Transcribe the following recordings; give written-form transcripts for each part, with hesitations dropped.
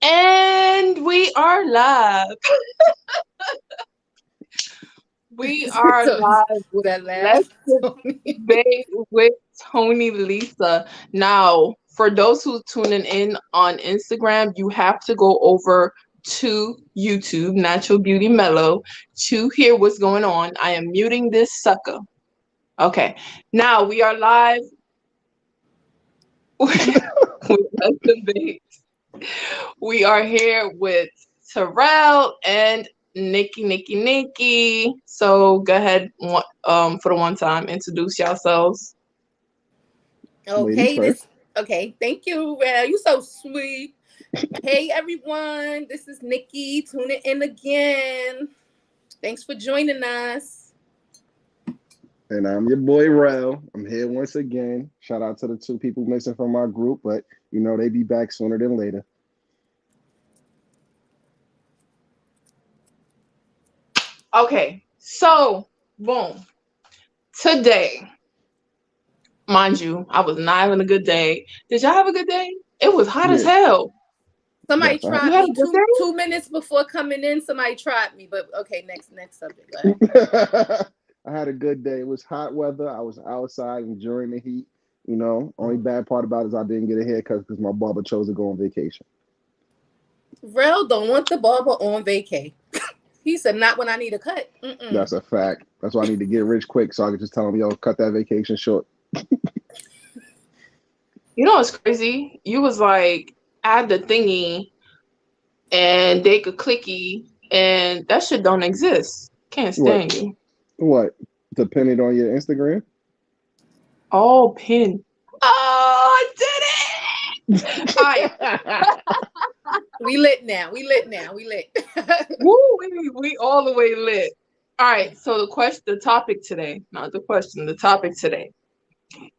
And we are live. We are So, live with that Let's laugh, Tony. Debate with Tony Lisa. Now, for those who tuning in on Instagram, you have to go over to YouTube, Natural Beauty Mellow, to hear what's going on. I am muting this sucker. Okay. Now we are live with Let's Debate. We are here with Terrell and Nikki. So go ahead, for the one time, introduce yourselves. Ladies Okay, first. thank you, Val. You so sweet. Hey everyone, this is Nikki. Tuning in again. Thanks for joining us. And I'm your boy Rel. I'm here once again. Shout out to the two people missing from our group, but they be back sooner than later. Okay, so boom. Today, mind you, I was not having a good day. Did y'all have a good day? It was hot as Yeah, hell. Somebody yes, I You tried had me a good two minutes before coming in. Somebody tried me, but okay, next subject. Go ahead. I had a good day. It was hot weather. I was outside enjoying the heat. Only bad part about it is I didn't get a haircut because my barber chose to go on vacation. Rel don't want the barber on vacay. He said, "Not when I need a cut." Mm-mm. That's a fact. That's why I need to get rich quick so I can just tell him, yo, cut that vacation short. You know what's crazy? You was like, add the thingy and they could clicky, and that shit don't exist. Can't What? stand you. What? Depending on your Instagram? Oh, pin. Oh, I did it! All right. We lit now. We lit now. We lit. Woo, we all the way lit. All right. So the topic today, not the question, the topic today.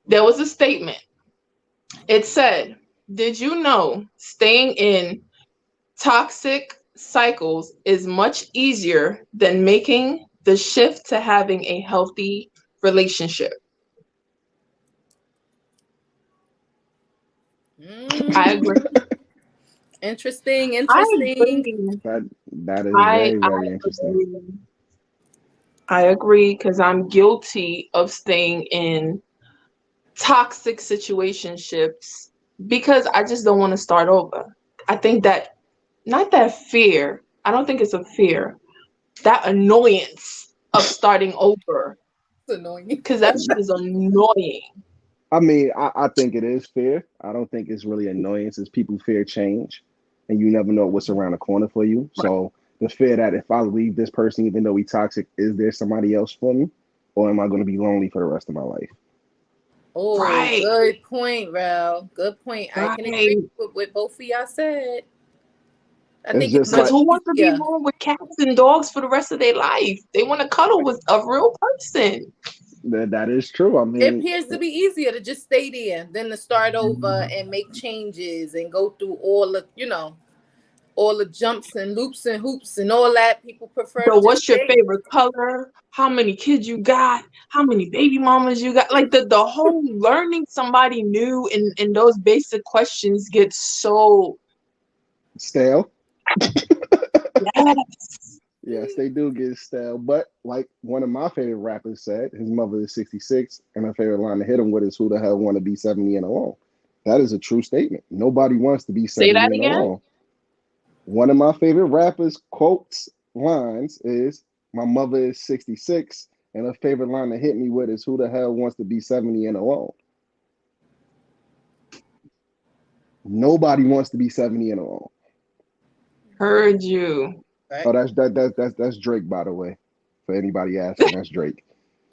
There was a statement. It said, "Did you know staying in toxic cycles is much easier than making the shift to having a healthy relationship?" I Mm, agree. interesting. I Interesting. agree. that is I very, I very interesting. agree. I agree because I'm guilty of staying in toxic situationships because I just don't want to start over. I think that not that fear. I don't think it's a fear. That annoyance of starting over It's annoying. because that shit is annoying. I mean, I think it is fair. I don't think it's really annoyance. It's people fear change, and you never know what's around the corner for you. Right. So the fear that if I leave this person, even though we toxic, is there somebody else for me, or am I going to be lonely for the rest of my life? Oh, Right. good point, Rel. Good point. I can agree Right. with what both of y'all said. I It's think it's just Because much like who wants to be easier. home with cats and dogs for the rest of their life? They want to cuddle with a real person. that is true. I It mean, appears to be easier to just stay there than to start over and make changes and go through all the jumps and loops and hoops and all that. People prefer to So just what's your stay. favorite color? How many kids you got? How many baby mamas you got? Like the whole learning somebody new in those basic questions gets so stale. yes. Yes, they do get stale. But like one of my favorite rappers said, his mother is 66, and her favorite line to hit him with is, "Who the hell want to be 70 and alone?" That is a true statement. Nobody wants to be Say 70 that and again. alone. One of my favorite rappers' quotes lines is, "My mother is 66, and her favorite line to hit me with is, 'Who the hell wants to be 70 and alone?'" Nobody wants to be 70 and alone. Heard you. Oh, Right. that's Drake, by the way. For anybody asking, that's Drake.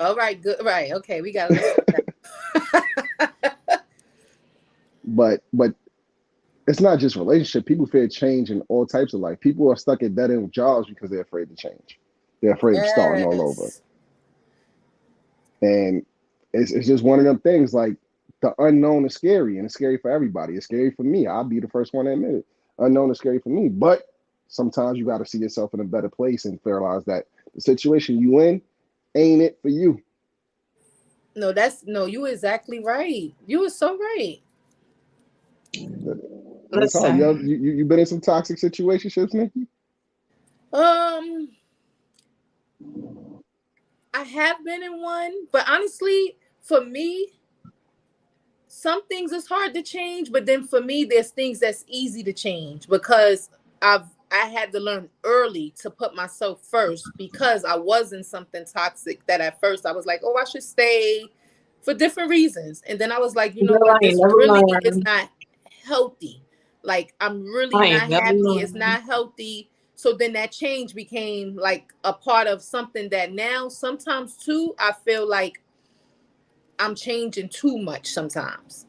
All right. Good. Right. Okay. We got to listen to that. But it's not just relationship. People fear change in all types of life. People are stuck at dead end jobs because they're afraid to change. They're afraid of starting all over. Yes. And it's just one of them things. Like the unknown is scary, and it's scary for everybody. It's scary for me. I'll be the first one to admit it. Unknown is scary for me. But sometimes you got to see yourself in a better place and realize that the situation you in ain't it for you. No, that's no. You exactly right. You were so right. It's hard. Listen. You been in some toxic situationships, Nikki? Um, I have been in one, but honestly, for me, some things is hard to change, but then for me, there's things that's easy to change because I had to learn early to put myself first because I was in something toxic that at first I was like, oh, I should stay for different reasons. And then I was like, you know Girl, what? I ain't This never really is learned. not healthy. Like, I'm really I ain't not never happy. It's learned. not healthy. So then that change became like a part of something that now sometimes too, I feel like I'm changing too much sometimes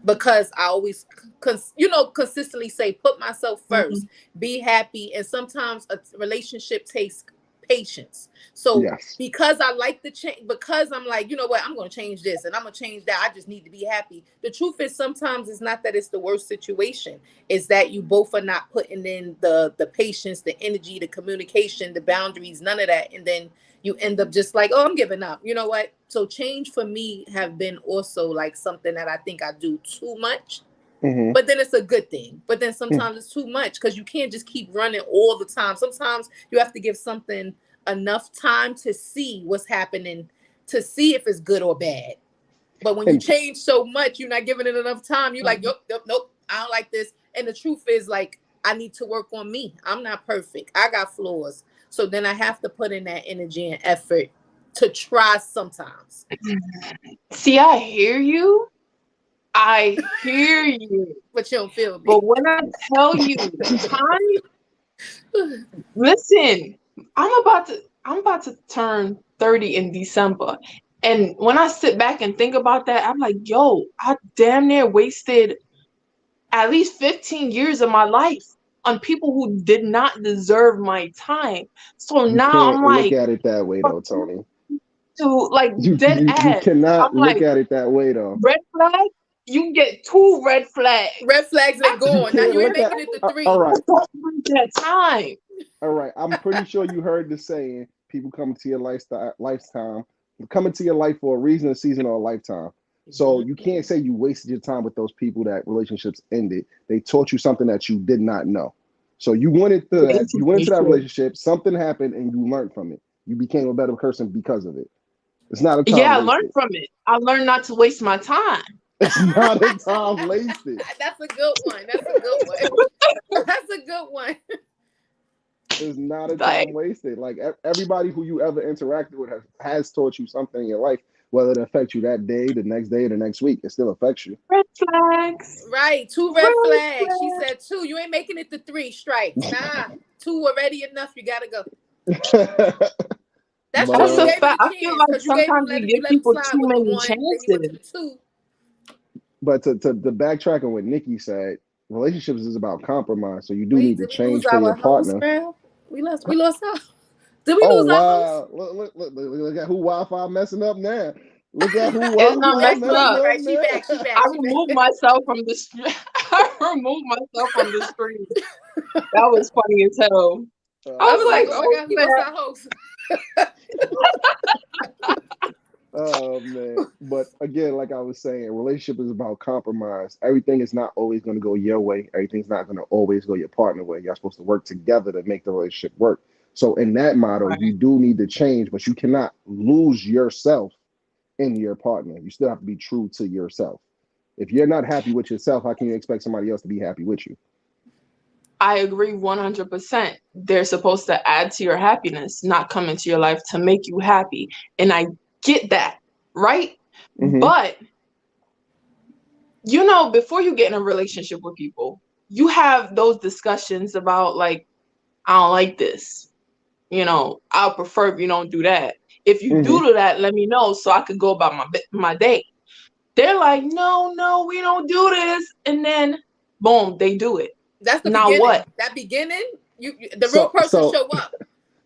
because I always, consistently say, put myself first, Mhm. be happy. And sometimes a relationship takes patience. So Yes. because I like the change, because I'm like, you know what, I'm going to change this and I'm going to change that. I just need to be happy. The truth is sometimes it's not that it's the worst situation. It's that you both are not putting in the patience, the energy, the communication, the boundaries, none of that. And then you end up just like, oh, I'm giving up. You know what? So change for me have been also like something that I think I do too much, Mm-hmm. but then it's a good thing. But then sometimes it's too much because you can't just keep running all the time. Sometimes you have to give something enough time to see what's happening, to see if it's good or bad. But when you And change so much, you're not giving it enough time. You're like, nope, I don't like this. And the truth is, like, I need to work on me. I'm not perfect. I got flaws. So then I have to put in that energy and effort to try sometimes. See, I hear you. I hear you. But you don't feel me. But when I tell you, time, listen, I'm about to turn 30 in December. And when I sit back and think about that, I'm like, yo, I damn near wasted at least 15 years of my life on people who did not deserve my time. So you now can't I'm look like, at it that way though, Tony. to like dead You ass. cannot I'm look like, at it that way though. red flag, you get 2 red flags. Red flags, they After You gone. Now can't you ain't look at. making it to All 3. right, that time. all right. I'm pretty sure you heard the saying: people come to your lifetime, come into your life for a reason, a season, or a lifetime. So you can't say you wasted your time with those people that relationships ended. They taught you something that you did not know. So They you teach went me into that shit. relationship, something happened, and you learned from it. You became a better person because of it. It's not a time Yeah, I learned wasted. from it. I learned not to waste my time. It's not a time wasted. That's a good one. That's a good one. That's a good one. It's not a Like time wasted. Like everybody who you ever interacted with has taught you something in your life, whether it affects you that day, the next day, or the next week. It still affects you. red flags. Right. 2 red Red flags. She flags. said 2. You ain't making it to 3 strikes. Nah. 2 already enough. You gotta go. That's But true. That's You a gave him fact. the I feel chance like because you gave him sometimes we you give let him people slide too with the many 1, then you went to the chances. 2. to backtrack on what Nikki said, relationships is about compromise. So you do Wait, need to did we lose change for your our host, partner. girl? We lost our Did we Oh lose our host? wow! Look at who Wi-Fi messing up now. Look at who It's You not Wi-Fi messing actually messing up. up right. She back. She now. I back. She back. removed myself from the I removed myself from the screen. That was funny as hell. I I Oh was was like, like, oh man. my oh God, we lost snap. our host. Oh man. But again, like I was saying, relationship is about compromise. Everything is not always going to go your way. Everything's not going to always go your partner way. You're supposed to work together to make the relationship work. So in that motto, Right. you do need to change, but you cannot lose yourself in your partner. You still have to be true to yourself. If you're not happy with yourself, how can you expect somebody else to be happy with you? I agree 100%. They're supposed to add to your happiness, not come into your life to make you happy. And I get that, right? Mm-hmm. But, before you get in a relationship with people, you have those discussions about, like, I don't like this. I'll prefer if you don't do that. If you Mm-hmm. do that, let me know so I could go about my day. They're like, no, we don't do this. And then, boom, they do it. That's the Now what? beginning. That beginning, the real So person so show up.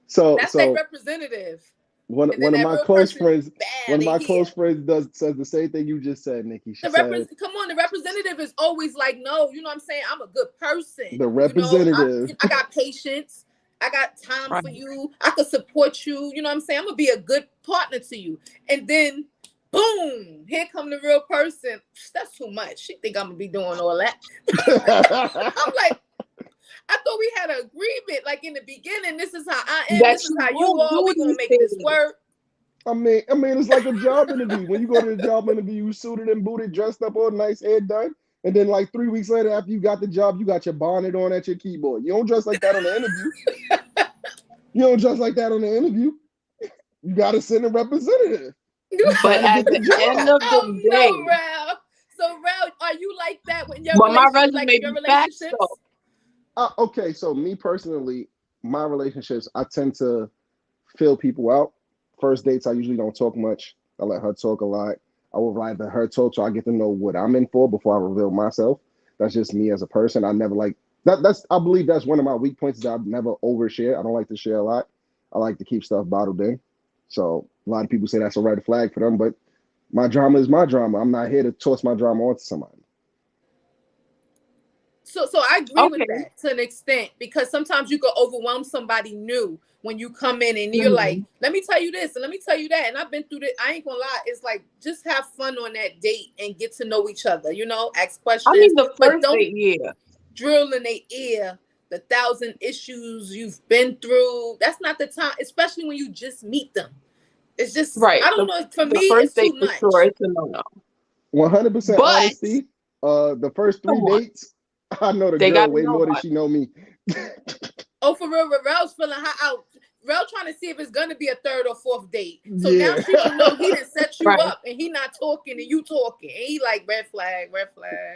so That's their so representative. one And then one of that my real close person, friends, bam, one of they my here. close friends says the same thing you just said, Nikki. She said Come on, the representative is always like, no, you know what I'm saying? I'm a good person. the representative. I got patience. I got time Right. for you. I could support you. You know what I'm saying? I'm gonna be a good partner to you. And then boom, here come the real person. That's too much. She think I'm gonna be doing all that. I'm like, I thought we had an agreement. Like in the beginning, this is how I am. This is how you are. We gonna make this work. I mean, it's like a job interview. When you go to the job interview, you suited and booted, dressed up, all nice, hair done, and then like 3 weeks later, after you got the job, you got your bonnet on at your keyboard. You don't dress like that on the interview. You don't dress like that on the interview. You got to send a representative. But at the end of the day, no, Ralph. So, Ralph, are you like that when you're my resume like your relationships? Okay, so me personally, my relationships, I tend to fill people out. First dates, I usually don't talk much. I let her talk a lot. I would rather her talk so I get to know what I'm in for before I reveal myself. That's just me as a person. I never like that. I believe that's one of my weak points, that I've never overshare. I don't like to share a lot. I like to keep stuff bottled in. So a lot of people say that's a red flag for them, but my drama is my drama. I'm not here to toss my drama onto somebody. So I agree with that to an extent, because sometimes you could overwhelm somebody new when you come in and you're like, let me tell you this and let me tell you that. And I've been through that. I ain't gonna lie. It's like, just have fun on that date and get to know each other, ask questions. I mean, the first date, yeah. Drill in their ear the 1,000 issues you've been through. That's not the time, especially when you just meet them. It's just, right. I don't know. For me, it's too much. Sure, it's a no-no. 100% honesty. The first 3 dates, I know the girl way more than she know me. Oh, for real, Ralph's feeling out. Ralph trying to see if it's gonna be a 3rd or 4th date. So now she don't know he done set you up and he not talking and you talking. And he like, red flag.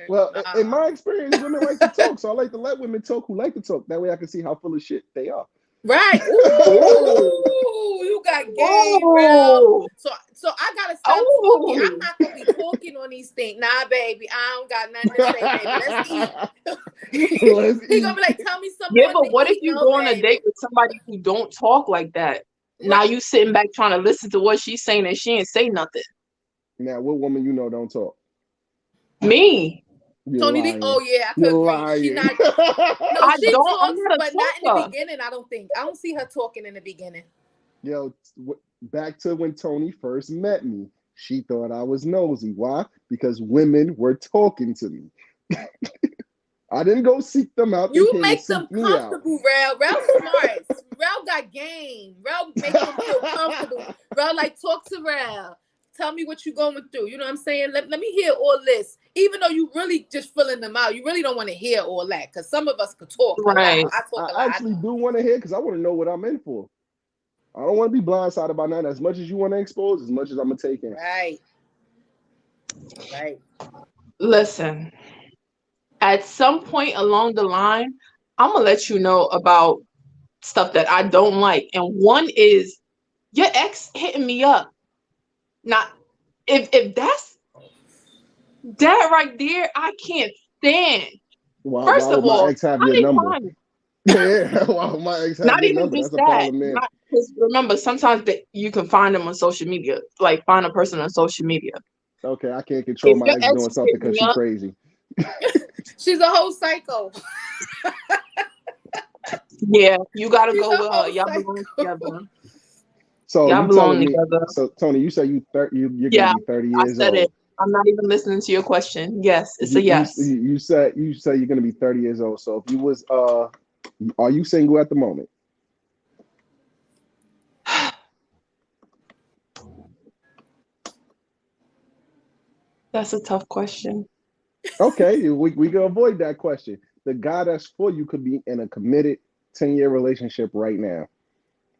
Well, in my experience, women like to talk. So I like to let women talk who like to talk. That way I can see how full of shit they are. Right. Ooh, you got game, Ralph. So I gotta stop talking. I'm not gonna be talking on these things. Nah, baby, I don't got nothing to say, baby. Let's eat. He gonna be like, tell me something. Yeah, but what if you go on a date with somebody who don't talk like that? Right. Now you sitting back trying to listen to what she's saying and she ain't say nothing. Now, what woman don't talk? Me. Tony D. Oh yeah, I could agree. She not. No, she talks, but not in the beginning. I don't see her talking in the beginning. Yo, back to when Tony first met me, she thought I was nosy. Why? Because women were talking to me. I didn't go seek them out. You make them comfortable, Ralph. Ralph's smart. Ralph got game. Ralph make them feel comfortable. Ralph like, talk to Ralph. Tell me what you're going through. You know what I'm saying? Let me hear all this. Even though you really just filling them out, you really don't want to hear all that, because some of us could talk. Right. I actually do want to hear, because I want to know what I'm in for. I don't want to be blindsided by nothing. As much as you want to expose, as much as I'm going to take in. Right. Listen, at some point along the line, I'm going to let you know about stuff that I don't like. And one is your ex hitting me up. Now, if that's that right there, I can't stand. First of all, my ex have your number? Yeah, my ex have not your even number. just that's that. A problem, man. Because remember, sometimes that you can find them on social media, like find a person on social media. Okay, I can't control my ex doing something because she's crazy. She's a whole psycho. Yeah, you gotta go with her. Y'all belong together. So y'all belong together. So Tony, you say you're gonna be 30 years old. It. I'm not even listening to your question. Yes, it's a yes. You said you're gonna be 30 years old. So if you was are you single at the moment? That's a tough question. Okay, we can avoid that question. The guy that's for you could be in a committed 10-year relationship right now,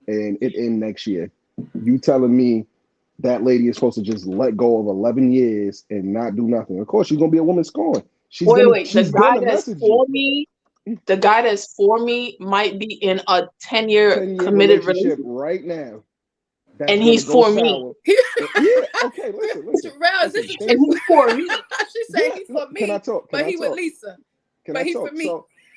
and it end next year. You telling me that lady is supposed to just let go of 11 years and not do nothing? Of course, she's gonna be a woman scorned. The guy that's for me, the guy that's for me might be in a 10-year committed relationship right now. And he's for me. Yeah, okay, listen. And he's for me. She said he's for me. Can I talk? But he with Lisa. But he's for me.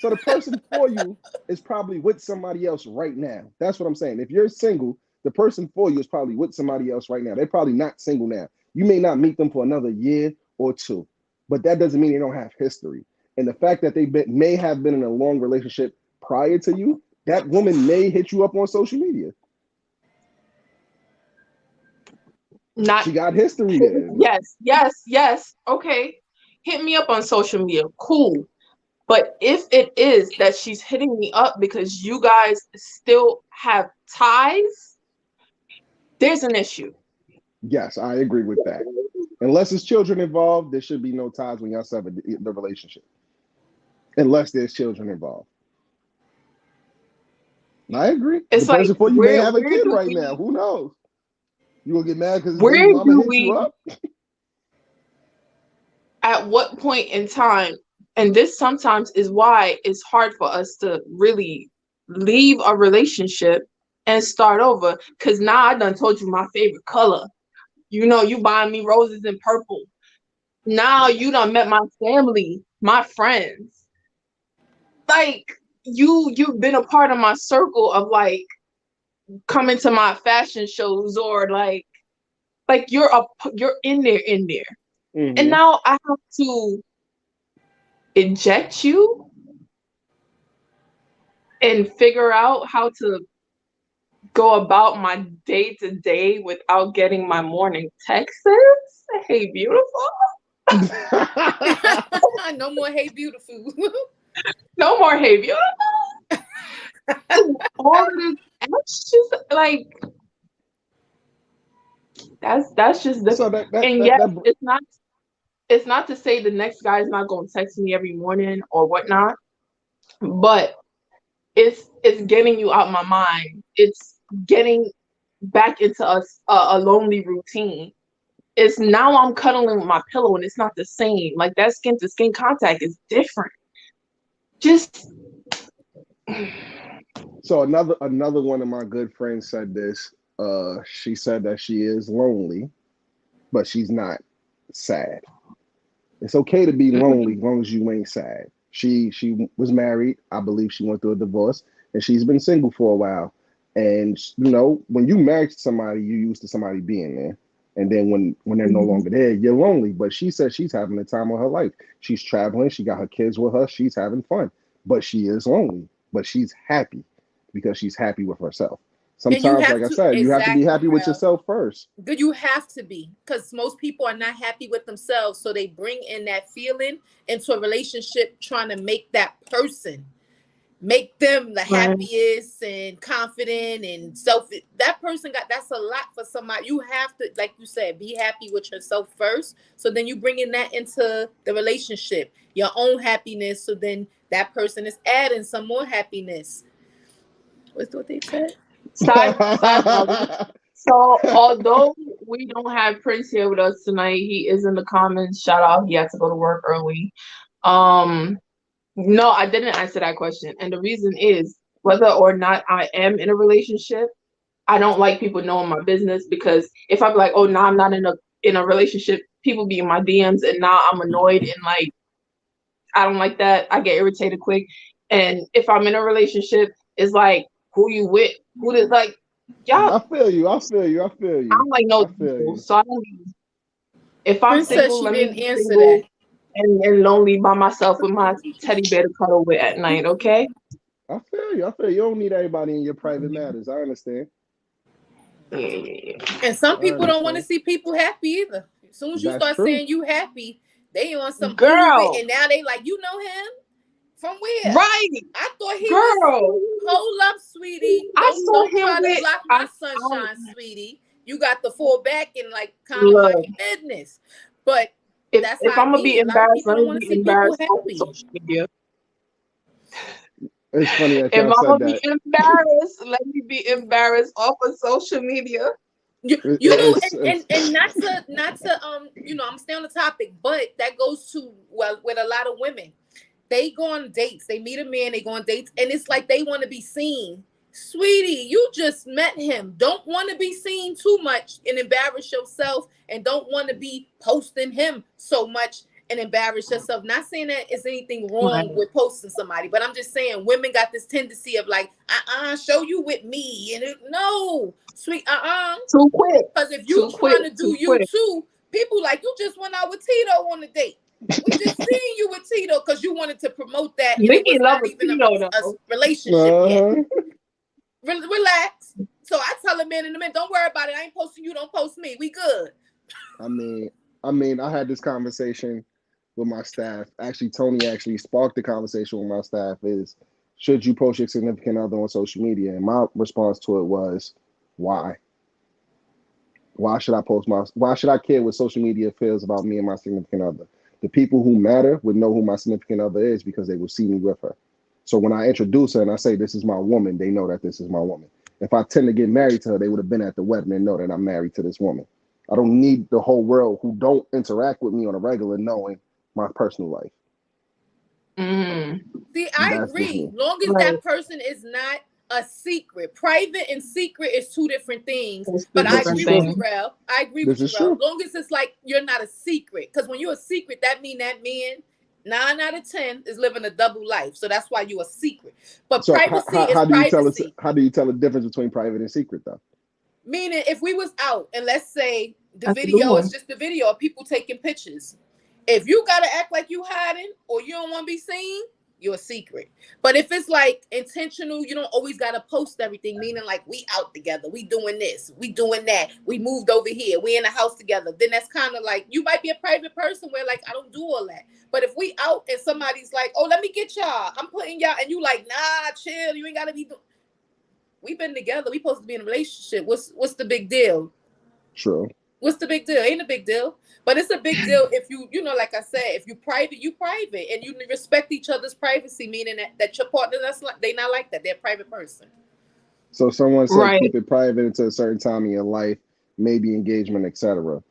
So the person for you is probably with somebody else right now. That's what I'm saying. If you're single, the person for you is probably with somebody else right now. They're probably not single now. You may not meet them for another year or two, but that doesn't mean they don't have history. And the fact that they may have been in a long relationship prior to you, that woman may hit you up on social media. Not She got history there. yes. Okay. Hit me up on social media. Cool. But if it is that she's hitting me up because you guys still have ties, there's an issue. Yes, I agree with that. Unless there's children involved, there should be no ties when y'all sever the relationship. Unless there's children involved. I agree. It's like, Depends upon you may where have a where kid do right we now. Who knows? You gonna get mad because his baby where mama do hit you we up? at what point in time, and this sometimes is why it's hard for us to really leave a relationship and start over, because now I done told you my favorite color. You know, you buying me roses in purple. Now you done met my family, my friends. Like, you've been a part of my circle of like coming to my fashion shows, or like you're in there. And Mm-hmm. now I have to eject you and figure out how to go about my day to day without getting my morning texts. Hey, beautiful. No more hey beautiful. No more hey, beautiful. All of this, that's just like that's just So different. that that And that yes, that it's not to say the next guy's not going to text me every morning or whatnot, but it's getting you out my mind. It's getting back into a lonely routine. It's now I'm cuddling with my pillow and it's not the same. Like, that skin to skin contact is different. Just so another one of my good friends said this. She said that she is lonely, but she's not sad. It's okay to be lonely as long as you ain't sad. She was married. I believe she went through a divorce, and she's been single for a while. And you know, when you married somebody, you're used to somebody being there. And then when they're no longer there, you're lonely. But she said she's having the time of her life. She's traveling. She got her kids with her. She's having fun. But she is lonely. But she's happy because she's happy with herself. And you Sometimes, like have I to, said, you have to be exactly, happy with Ralph. yourself first. Good, you have to be, because most people are not happy with themselves, so they bring in that feeling into a relationship, trying to make that person, make them the right. happiest and confident and self. That person that's a lot for somebody. You have to, like you said, be happy with yourself first, so then you bring in that into the relationship, your own happiness, so then that person is adding some more happiness. What's what they said? Side note. So although we don't have Prince here with us tonight, he is in the comments. Shout out, he had to go to work early. No, I didn't answer that question. And the reason is, whether or not I am in a relationship, I don't like people knowing my business, because if I'm like, oh, now I'm not in a relationship, people be in my DMs and now I'm annoyed, and like, I don't like that. I get irritated quick. And if I'm in a relationship, it's like, who you with? Who did, like, y'all, I feel you. I feel you. I feel I you. don't like no I feel people. you. So I don't, if I'm Princess, single, she let me didn't be answer single that. and lonely by myself with my teddy bear to cuddle with at night, okay? I feel you. I feel you. You don't need everybody in your private matters. I understand. Yeah. And some I people don't want to understand. see people happy either. As soon as you That's start true. saying you happy, they on some prove it, Girl, and now they like, you know him from where? right, I thought he was. girl. Hold up, sweetie. I saw Don't him try to with, block I my don't, sunshine, sweetie. You got to fall back and like kind of mind look, your business. But that's if how I'm it gonna be be. A lot of embarrassed, people let don't me want to be see people embarrassed off of happy. social media. It's funny that If y'all I'm said gonna be that. embarrassed, let me be embarrassed off of social media. You know, and not to I'm staying on the topic, but that goes to, well, with a lot of women. They go on dates, they meet a man, they go on dates, and it's like they want to be seen. Sweetie, you just met him. Don't want to be seen too much and embarrass yourself, and don't want to be posting him so much and embarrass yourself. Not saying that is anything Right. wrong with posting somebody, but I'm just saying women got this tendency of like, show you with me. And no, sweet, Too quick, because if you too quick, trying to too do you quick. too, people like, you just went out with Tito on a date. We just seen you with Tito because you wanted to promote that, and it Nikki was love not a even Tito a though. relationship yet. Uh-huh. Relax. So I tell a man in the minute, don't worry about it. I ain't posting you. Don't post me. We good. I mean, I had this conversation with my staff. Actually, Tony actually sparked the conversation with my staff is, should you post your significant other on social media? And my response to it was, why? Why should I care what social media feels about me and my significant other? The people who matter would know who my significant other is because they will see me with her. So when I introduce her and I say this is my woman, they know that this is my woman. If I tend to get married to her, they would have been at the wedding and know that I'm married to this woman. I don't need the whole world who don't interact with me on a regular knowing my personal life. See, I That's just agree. me. Long as that person is not a secret. Private and secret is two different things. But I agree with you, Rel. I agree with you, Rel. Long as it's like you're not a secret. Because when you're a secret, that means that man 9 out of 10 is living a double life. So that's why you're a secret. But so privacy is privacy. How do you tell the difference between private and secret, though? Meaning, if we was out and let's say the video is just the video of people taking pictures. If you got to act like you hiding or you don't want to be seen, you're a secret. But if it's like intentional, you don't always got to post everything, meaning like we out together, we doing this, we doing that, we moved over here, we in the house together, then that's kind of like, you might be a private person where like, I don't do all that. But if we out and somebody's like, oh, let me get y'all, I'm putting y'all, and you like, nah, chill, you ain't got to be doing. We've been together, we supposed to be in a relationship. What's the big deal? True. What's the big deal? Ain't a big deal. But it's a big deal if you know, like I said, if you private, and you respect each other's privacy, meaning that your partner, they not like that. They're a private person. So someone said keep it private until a certain time in your life, maybe engagement, etc.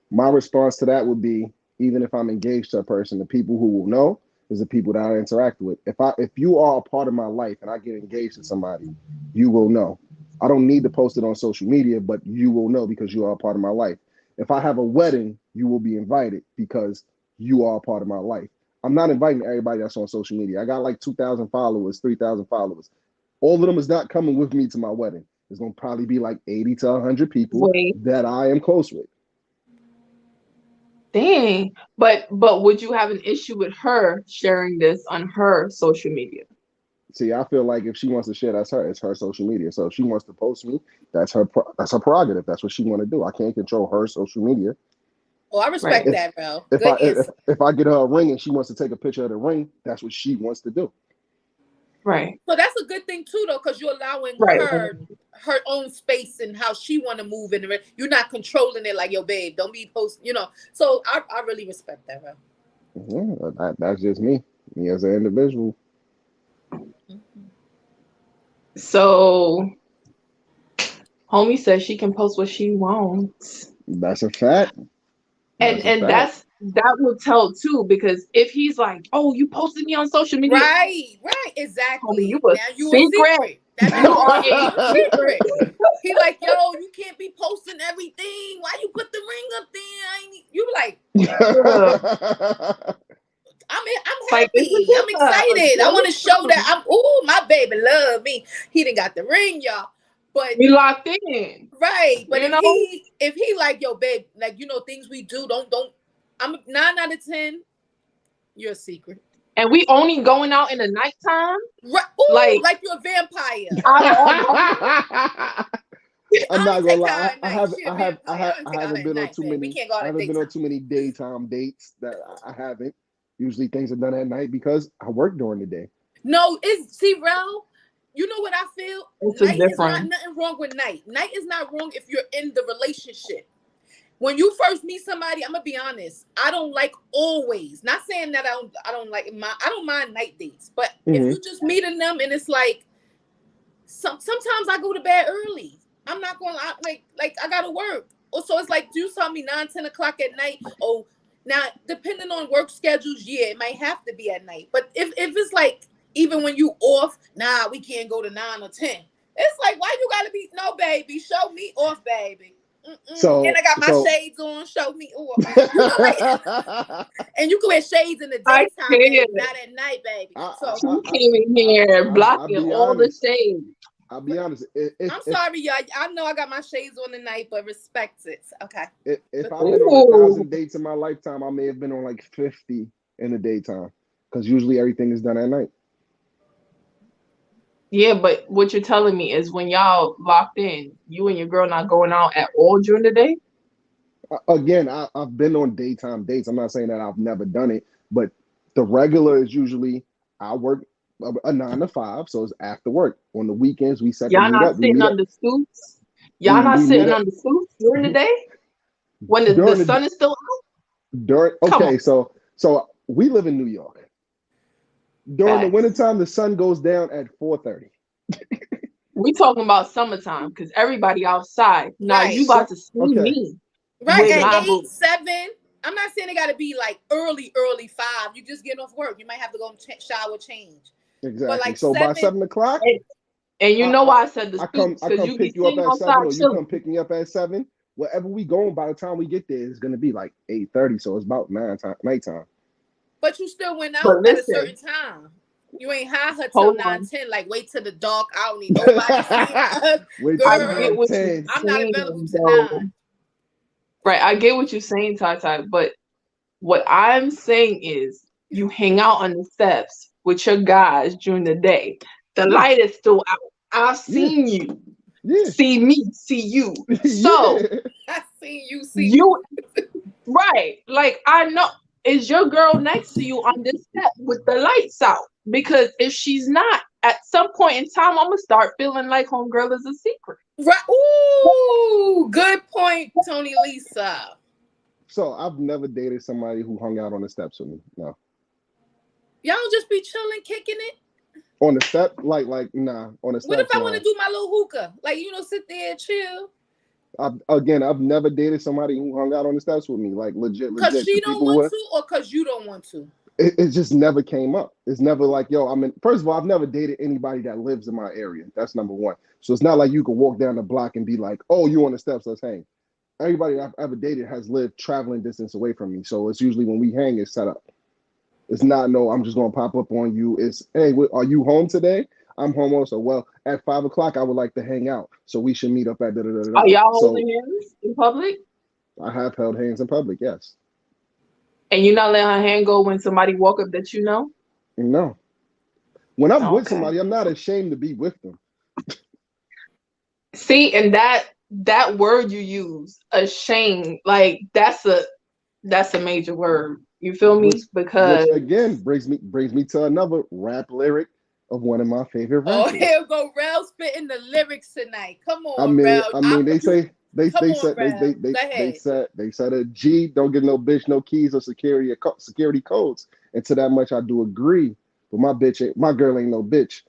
My response to that would be, even if I'm engaged to a person, the people who will know is the people that I interact with. If you are a part of my life and I get engaged to somebody, you will know. I don't need to post it on social media, but you will know because you are a part of my life. If I have a wedding, you will be invited because you are a part of my life. I'm not inviting everybody that's on social media. I got like 2,000 followers, 3,000 followers. All of them is not coming with me to my wedding. It's going to probably be like 80 to 100 people that I am close with. Dang. But would you have an issue with her sharing this on her social media? See, I feel like if she wants to share, it's her social media. So if she wants to post me, that's her prerogative. That's what she want to do. I can't control her social media. Oh, I respect that, bro. If I get her a ring and she wants to take a picture of the ring, that's what she wants to do. Right. So that's a good thing too, though, because you're allowing her own space and how she want to move in the. You're not controlling it like, yo, babe, don't be posting. You know. So I really respect that, bro. Yeah, that's just me as an individual. So, homie says she can post what she wants. That's a fact. That will tell too, because if he's like, "Oh, you posted me on social media," right, exactly. Homie, now you a secret. You are a secret. He like, yo, you can't be posting everything. Why you put the ring up there? You like. I'm happy. I'm excited. I want to show that my baby love me. He done got the ring, y'all. But we locked in. Right. But if he like, yo, babe, like, things we do, don't I'm 9 out of 10, you're a secret. And we only going out in the nighttime? Right. Ooh, like you're a vampire. I'm not gonna lie. I haven't been on too many. I haven't been on too many daytime dates that I haven't. Usually things are done at night because I work during the day. No, Rel, you know what I feel? Night is not nothing wrong with night. Night is not wrong if you're in the relationship. When you first meet somebody, I'm gonna be honest. I don't like always. Not saying that I don't mind night dates, but if you just meeting them and it's like sometimes I go to bed early. I'm not going like I gotta work. So it's like you saw me 9, 10 o'clock at night. Oh. Now, depending on work schedules, it might have to be at night. But if it's like, even when you off, we can't go to 9 or 10. It's like, why you gotta be, no, baby, show me off, baby. So, and I got my shades on, show me off. And you can wear shades in the daytime, baby, not at night, baby. So she came in here blocking all the shades. I'll be honest. I'm sorry, y'all. I know I got my shades on tonight, but respect it. Okay. If I've been on 1,000 dates in my lifetime, I may have been on like 50 in the daytime because usually everything is done at night. Yeah, but what you're telling me is when y'all locked in, you and your girl not going out at all during the day? Again, I've been on daytime dates. I'm not saying that I've never done it, but the regular is usually I work a 9 to 5, so it's after work. On the weekends, we set to Y'all meet not up. We sitting meet up. under suits? Y'all not We meet sitting up under suits during the day when the during the sun is still during. out? Come on. Okay, so we live in New York. During the Facts. wintertime, the sun goes down at 4:30. We talking about summertime because everybody outside. Now you Right. about to see Okay, me Right. with At okay, my eight, boo. 7. I'm not saying it got to be like early 5. You just getting off work. You might have to go and shower, change. But exactly. like So by 7, 7 o'clock, And, and you I, know I why I said the suits? I Because come you be pick you up sitting at 7, outside or you chilling. come pick me up at 7. Wherever we going, by the time we get there, it's gonna be like 8:30. So it's about nighttime. but you still went out But at a certain listen, time. You ain't high her till hold 9, on. 10. Like wait till the dark. I don't need nobody seeing us. Wait till I Girl, get what you're 9:10. I'm not saying, available to though. 9. Right, I get what you're saying, Ty Ty, but what I'm saying is you hang out on the steps with your guys during the day. The Yeah, light is still out. I've yeah, seen you. yeah, See me, see you. So I yeah. see you. you right, like I know is your girl next to you on this step with the lights out? Because if she's not, at some point in time, I'm gonna start feeling like homegirl is a secret. Right. Ooh, good point, Tony Lisa. So I've never dated somebody who hung out on the steps with me. No, Y'all just be chilling, kicking it. on the step, like nah, on the What if steps, I want nah. to do my little hookah? Like, sit there and chill. I've never dated somebody who hung out on the steps with me. Like Because legit. The she don't people want who to or because you don't want to? it just never came up. It's never like, yo, I mean, first of all, I've never dated anybody that lives in my area. That's number one. So it's not like you can walk down the block and be like, oh, you on the steps, let's hang. Everybody I've ever dated has lived traveling distance away from me. So it's usually when we hang, it's set up. It's not, no, I'm just going to pop up on you. It's, hey, are you home today? I'm home also. Well, at 5 o'clock, I would like to hang out. So we should meet up at da da da da. Are y'all So holding hands in public? I have held hands in public, yes. And you're not letting her hand go when somebody walk up that you know? No. When I'm with Okay. somebody, I'm not ashamed to be with them. See, and that word you use, ashamed, like that's a major word. You feel me? which Because which again brings me to another rap lyric of one of my favorite Oh, rappers. here go Rel spitting the lyrics tonight. Come I on, mean, Rel. I mean, they say Come on, Rel. Go ahead. they said a G don't give no bitch no keys or security codes. And to that much, I do agree. But my girl ain't no bitch.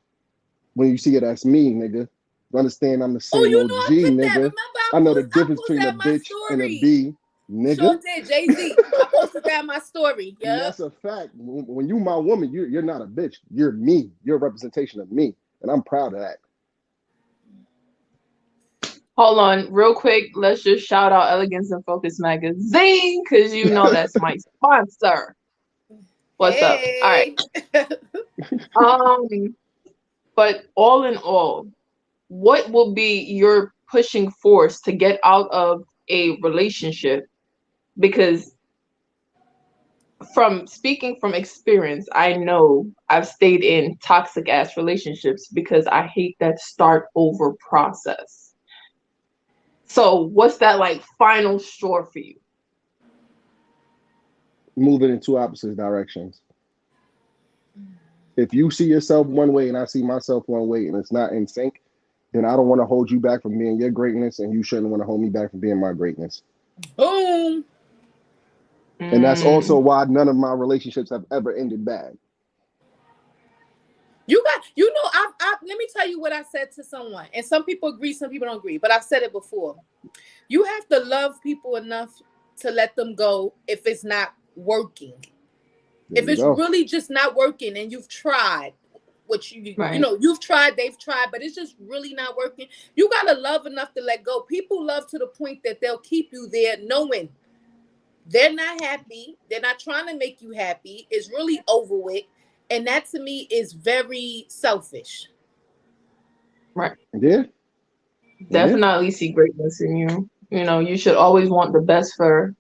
When you see it, that's me, nigga. You understand? I'm the Oh, same I OG, put that. nigga. Remember, I know the I difference posted between a that in my bitch and a story. B, nigga. Sure did, Jay-Z. I posted that in my story. And Yep. that's a fact. When you my woman, you're not a bitch. You're me. You're a representation of me, and I'm proud of that. hold on, real quick, let's just shout out Elegance and Focus magazine because you know that's my sponsor. What's up? All right. Hey. Um, but all in all, what will be your pushing force to get out of a relationship? Because from speaking from experience, I know I've stayed in toxic ass relationships because I hate that start over process. So what's that like final straw for you? Moving in two opposite directions. If you see yourself one way and I see myself one way, and it's not in sync, then I don't want to hold you back from being your greatness, and you shouldn't want to hold me back from being my greatness. Boom. And that's also Mm, why none of my relationships have ever ended bad. Let me tell you what I said to someone. And some people agree, some people don't agree, but I've said it before. You have to love people enough to let them go if it's not working. There If you it's go. really just not working and you've tried, which right. you've tried, they've tried, but it's just really not working. You gotta love enough to let go. People love to the point that they'll keep you there knowing they're not happy. They're not trying to make you happy. It's really over with. And that to me is very selfish. Right. Yeah, yeah. Definitely see greatness in you. You know, you should always want the best for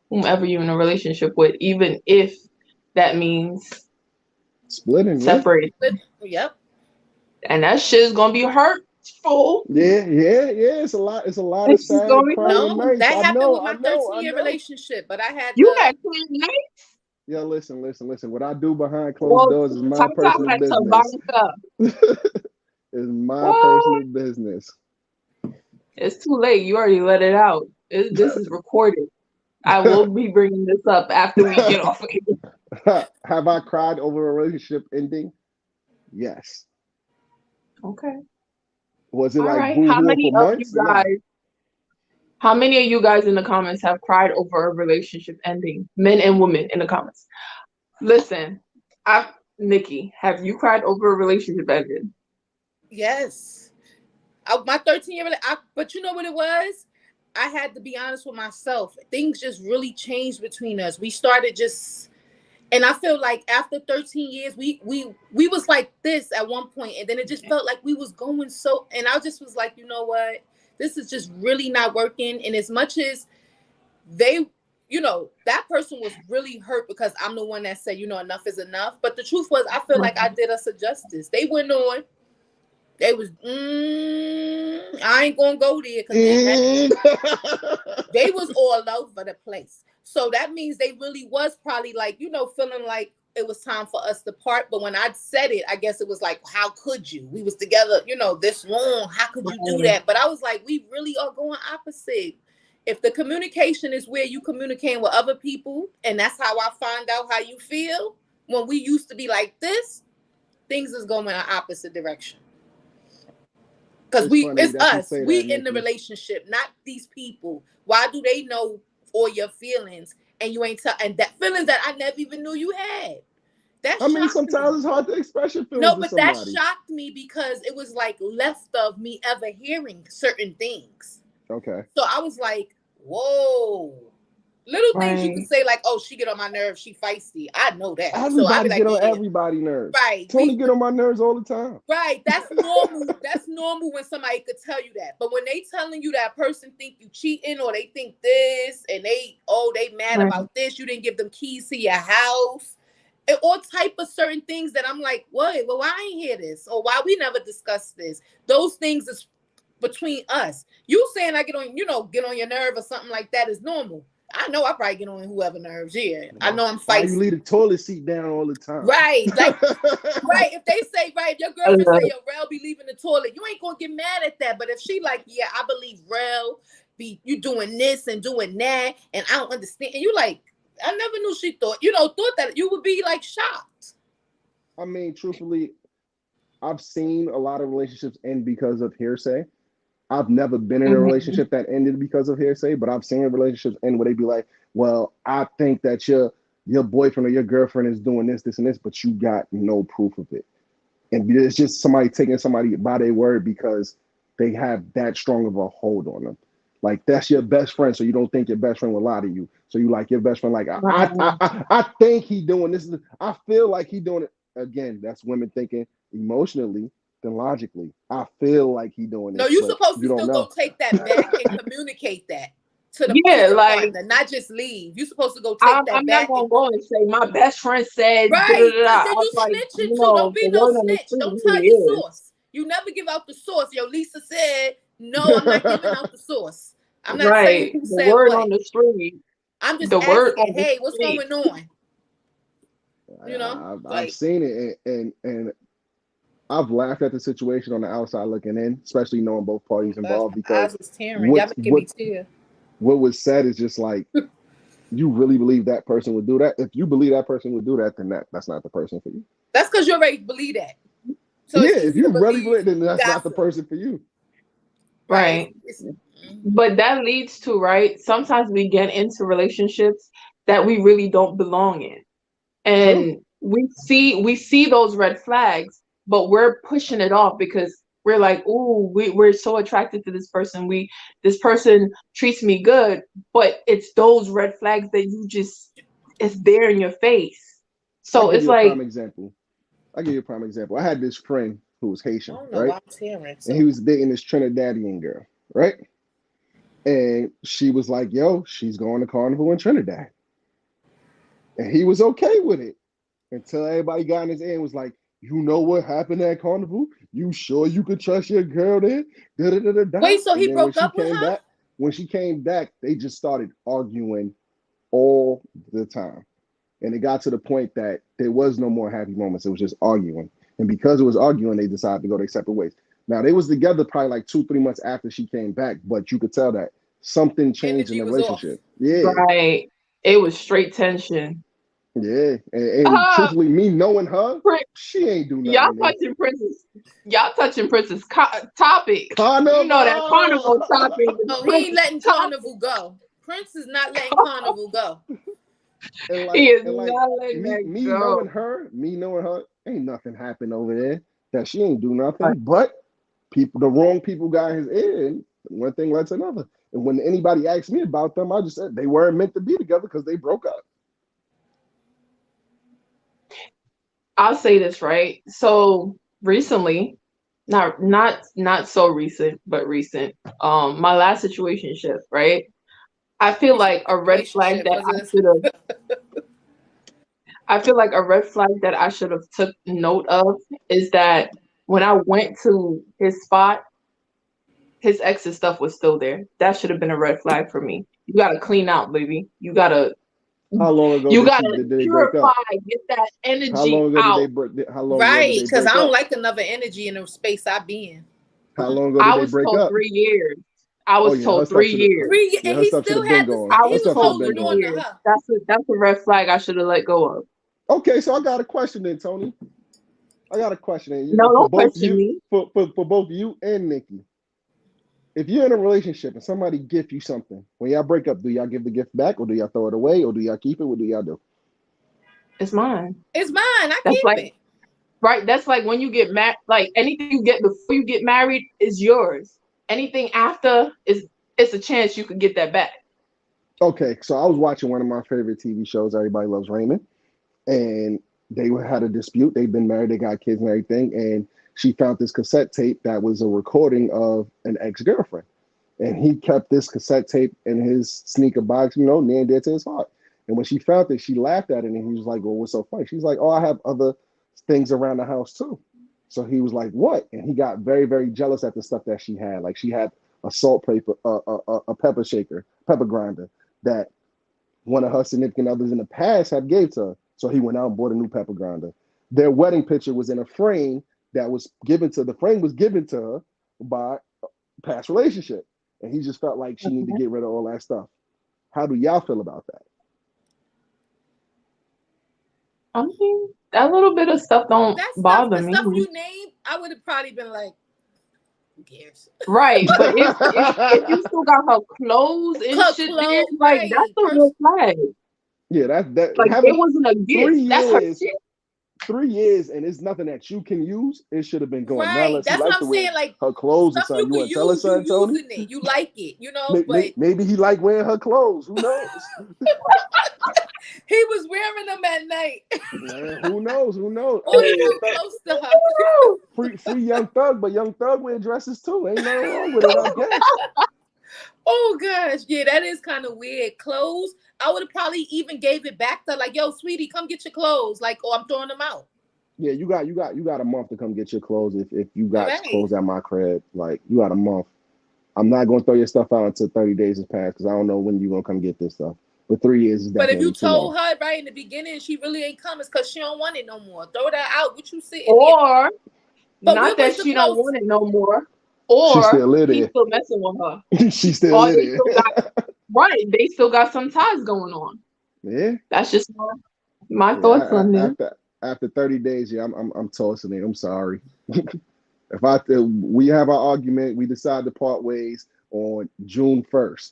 whomever you're in a relationship with, even if that means Splitting, yeah. separating. Yep. And that shit is gonna be hurtful. Yeah, yeah, yeah. It's a lot of It's just gonna sad be crying No, nights. that I happened know, with I my know, I 13-year know. relationship, but I had you the had clean night. Yeah, listen, listen, listen. What I do behind closed Well, doors is my Tata personal had to business. bottom up. Is my What? personal business. It's too late. You already let it out. This is recorded. I will be bringing this up after we get off of here. Have I cried over a relationship ending? Yes. Okay. Was it All like right. boo hoo for months? Yeah. How many of you guys in the comments have cried over a relationship ending? Men and women in the comments. Listen, Nikki, have you cried over a relationship ending? yes. My 13-year, but you know what it was? I had to be honest with myself. Things just really changed between us. We started just, and I feel like after 13 years, we was like this at one point, and then it just felt like we was going so, and I just was like, you know what? This is just really not working. And as much as they, that person was really hurt because I'm the one that said, enough is enough. But the truth was, I feel like I did us a justice. They went on. They was, I ain't gonna go there because they was all over the place. So that means they really was probably like, feeling like it was time for us to part. But when I said it, I guess it was like, how could you? We was together, this long. How could you do that? But I was like, we really are going opposite. If the communication is where you communicating with other people, and that's how I find out how you feel, when we used to be like this, things is going in an opposite direction. Because it's us. We in the relationship, not these people. Why do they know all your feelings and you ain't and that feelings that I never even knew you had? That I mean, shocked sometimes me. it's hard to express your feelings No, to but that somebody. shocked me because it was like left of me ever hearing certain things. Okay. So I was like, whoa. Little things you could Right. say like, oh, she get on my nerves, she feisty. I know that. So I'd be Everybody like, get on yeah, everybody's nerves. right. Tony get on my nerves all the time. Right. That's normal. That's normal when somebody could tell you that. But when they telling you that person think you cheating or they think this and they mad about this, you didn't give them keys to your house. And all type of certain things that I'm like, what? Well, why I ain't hear this? Or why we never discussed this? Those things is between us. You saying I get on your nerve or something like that is normal. I know I probably get on whoever nerves here. I know I'm Why you feisty. leave the toilet seat down all the time? Right. Like, right. If they say, right, if your girlfriend say, yo, Rel be leaving the toilet, you ain't gonna get mad at that. But if she like, yeah, I believe Rel be you doing this and doing that, and I don't understand. And you like, I never knew she thought that you would be like shocked. I mean, truthfully, I've seen a lot of relationships end because of hearsay. I've never been in a relationship that ended because of hearsay, but I've seen relationships end where they be like, well, I think that your boyfriend or your girlfriend is doing this, this, and this, but you got no proof of it. And it's just somebody taking somebody by their word because they have that strong of a hold on them. Like that's your best friend, so you don't think your best friend will lie to you. So you like your best friend, like I think he doing this. I feel like he doing it. Again, that's women thinking emotionally than logically. I feel like he doing No, this, you but supposed to you don't still know. go take that back and communicate that to Yeah, your like partner, not just leave. You supposed to go take that I'm not back gonna go and say my best friend said da da right, da. because Da. then I was you like, snitching too. Don't the be no word on the snitch. street Don't tell really your is. source. You never give out the source. Yo, Lisa said, no, I'm not giving out the source. I'm not saying Right. who The said word what. on the street. I'm just The word asking, on the hey, what's street. going on? I've seen it, and I've laughed at the situation on the outside looking in, especially knowing both Oh parties gosh, involved, my eyes because was tearing. Y'all what making what me tear. what was said is just like, you really believe that person would do that? If you believe that person would do that, then that's not the person for you. That's because you already believe that. So Yeah, it's if easy to you really believe believe, then that's not the gossip. person for you. Right. Right. But that leads to, right? Sometimes we get into relationships that we really don't belong in. True. And we see those red flags, but we're pushing it off because we're like, "Ooh, we're so attracted to this person. This person treats me good," but it's those red flags that it's there in your face. I'll So give it's you a prime like, example. I had this friend who was I Haitian, don't know right? why I'm tearing. And he So was dating this Trinidadian girl, right? And she was like, yo, she's going to Carnival in Trinidad. And he was okay with it until everybody got in his ear and was like, You know what happened at Carnival? You sure you could trust your girl there? Da, da, da, da, da. Wait, so And he then broke up with her? when she came back, they just started arguing all the time. And it got to the point that there was no more happy moments. It was just arguing. And because it was arguing, they decided to go their separate ways. Now, they was together probably like 2-3 months after she came back, but you could tell that something changed in Energy the was off. relationship. Yeah. Right. It was straight tension. Yeah. And truthfully, me knowing her, Prin- she ain't do Y'all nothing to me. touching Princess. Y'all touching Princess topic. Carnival! You know that Carnival topic. Oh, he ain't letting Carnival go. Prince is not letting Carnival go. And He is like not letting that me go. knowing her, ain't nothing happened over there. That she ain't do nothing. But the wrong people got his ear, and one thing led to another. And when anybody asked me about them, I just said they weren't meant to be together because they broke up. I'll say this, right? So recently, not so recent, but recent. My last situationship, right? I feel like a red flag that I should have. I feel like a red flag that I should have took note of is that when I went to his spot, his ex's stuff was still there. That should have been a red flag for me. You gotta clean out, baby. You gotta How long ago did they break purify, up? get that energy How long ago out. did they break? How long ago Right, did they because break I don't up? like another energy in the space I be in. How long ago I did they was break told up? 3 years. I Oh was yeah, her told stuff 3 years. yeah, And her he stuff should still have been had this. gone. I He Her was stuff should have was told been 3 holding gone. on to years. her. That's a red flag I should have let go of. Okay, so I got a question then, Tony. I got a question No, for don't both question you, me. for both you and Nikki. If you're in a relationship and somebody gift you something, when y'all break up, do y'all give the gift back, or do y'all throw it away, or do y'all keep it? What do y'all do? It's mine. It's mine. I That's keep like it. right. That's like when you get married. Like anything you get before you get married is yours. Anything after is it's a chance you could get that back. Okay, so I was watching one of my favorite TV shows, Everybody Loves Raymond, and they had a dispute. They've been married, they got kids and everything, and she found this cassette tape that was a recording of an ex-girlfriend. And he kept this cassette tape in his sneaker box, near and dear to his heart. And when she found it, she laughed at it, and he was like, "Well, what's so funny?" She's like, "Oh, I have other things around the house too." So he was like, "What?" And he got very, very jealous at the stuff that she had. Like she had a salt paper, a pepper shaker, pepper grinder that one of her significant others in the past had gave to her. So he went out and bought a new pepper grinder. Their wedding picture was in a frame that was the frame was given to her by a past relationship. And he just felt like she needed to get rid of all that stuff. How do y'all feel about that? I mean, that little bit of stuff don't bother me. The stuff you named, I would have probably been like, who cares? Right, but if you still got her clothes and shit there, like right. that's a red flag. Yeah, that Like it wasn't a gift. That's her shit. 3 years, and it's nothing that you can use. It should have been gone. Now, Right. unless That's he liked what to I'm wear saying. Like her clothes or stuff something. you You can want to tell us use, you something, Tony? using it. You like it, but Maybe he liked wearing her clothes. Who knows? he was wearing them at night. Man, who knows? Who knows? Or he felt close to her. Free Young Thug, but Young Thug wear dresses too. Ain't nothing wrong with it, I guess. Oh gosh, yeah, that is kind of weird. Clothes, I would have probably even gave it back to like, yo, sweetie, come get your clothes. Like, oh, I'm throwing them out. Yeah, you got a month to come get your clothes if you got clothes at my crib. Like you got a month. I'm not gonna throw your stuff out until 30 days has passed because I don't know when you're gonna come get this stuff. But 3 years is definitely. But if you told her right in the beginning she really ain't coming, it's because she don't want it no more. Throw that out. What you sitting Or but not that she don't want it no more. Or he's still messing with her. She still live there. Right, they still got some ties going on. Yeah, that's just my thoughts on that. After 30 days, yeah, I'm tossing it. I'm sorry. We have our argument, we decide to part ways on June 1st.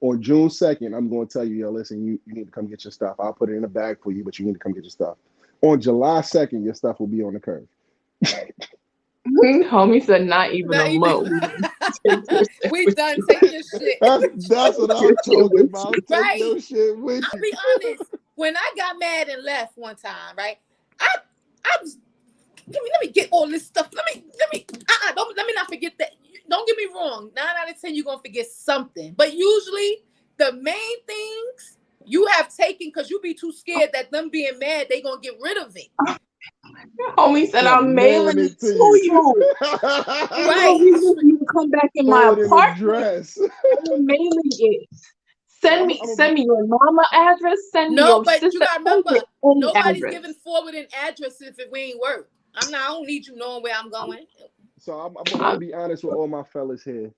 On June 2nd, I'm going to tell you, yo, listen, you need to come get your stuff. I'll put it in a bag for you, but you need to come get your stuff. On July 2nd, your stuff will be on the curb. Homie said not even a mo. We done. Take your shit. That's what I'm talking about. Take your shit with you. I'll be honest. When I got mad and left one time, right? I was let me get all this stuff. Let me let me not forget that. Don't get me wrong. 9 out of 10, you're gonna forget something. But usually the main things you have taken because you be too scared that them being mad, they gonna get rid of it. Homie said, I'm I'm mailing mailing it it to to you. you. Ain't no Right. reason for you to come back in my Forward an apartment. address. I'm mailing it. So Send me your mama address. Send me No, your but you sister. gotta Send remember, me any nobody's address. giving forward an address if it ain't work. I don't need you knowing where I'm going. I'm gonna be honest with all my fellas here.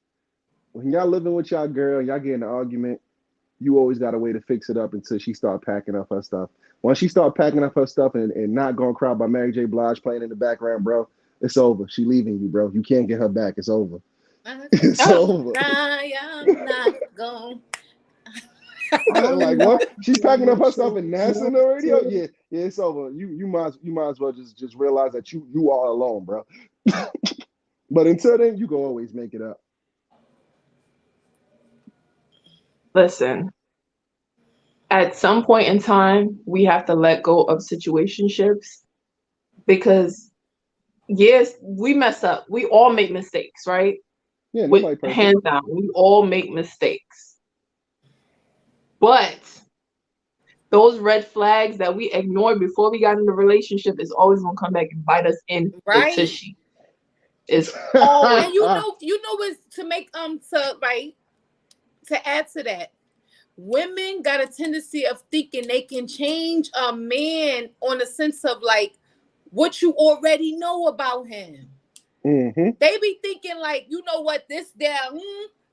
When y'all living with y'all girl, y'all get in an argument, you always got a way to fix it up until she start packing up her stuff. Once she start packing up her stuff and not going cry by Mary J. Blige playing in the background, bro, it's over. She leaving you, bro. You can't get her back. It's over. It's over. I'm not going. Like what? She's packing up her stuff and NASA in the radio. Yeah, yeah, it's over. You might as well just realize that you are alone, bro. But until then, you can always make it up. Listen, at some point in time, we have to let go of situationships because, yes, we mess up. We all make mistakes, right? Yeah, With nobody perfect. hands down, we all make mistakes. But those red flags that we ignored before we got in the relationship is always gonna come back and bite us in the Right. tushy. It's always And you know what's to make to add to that. Women got a tendency of thinking they can change a man on the sense of like what you already know about him. Mm-hmm. They be thinking like, you know what, this down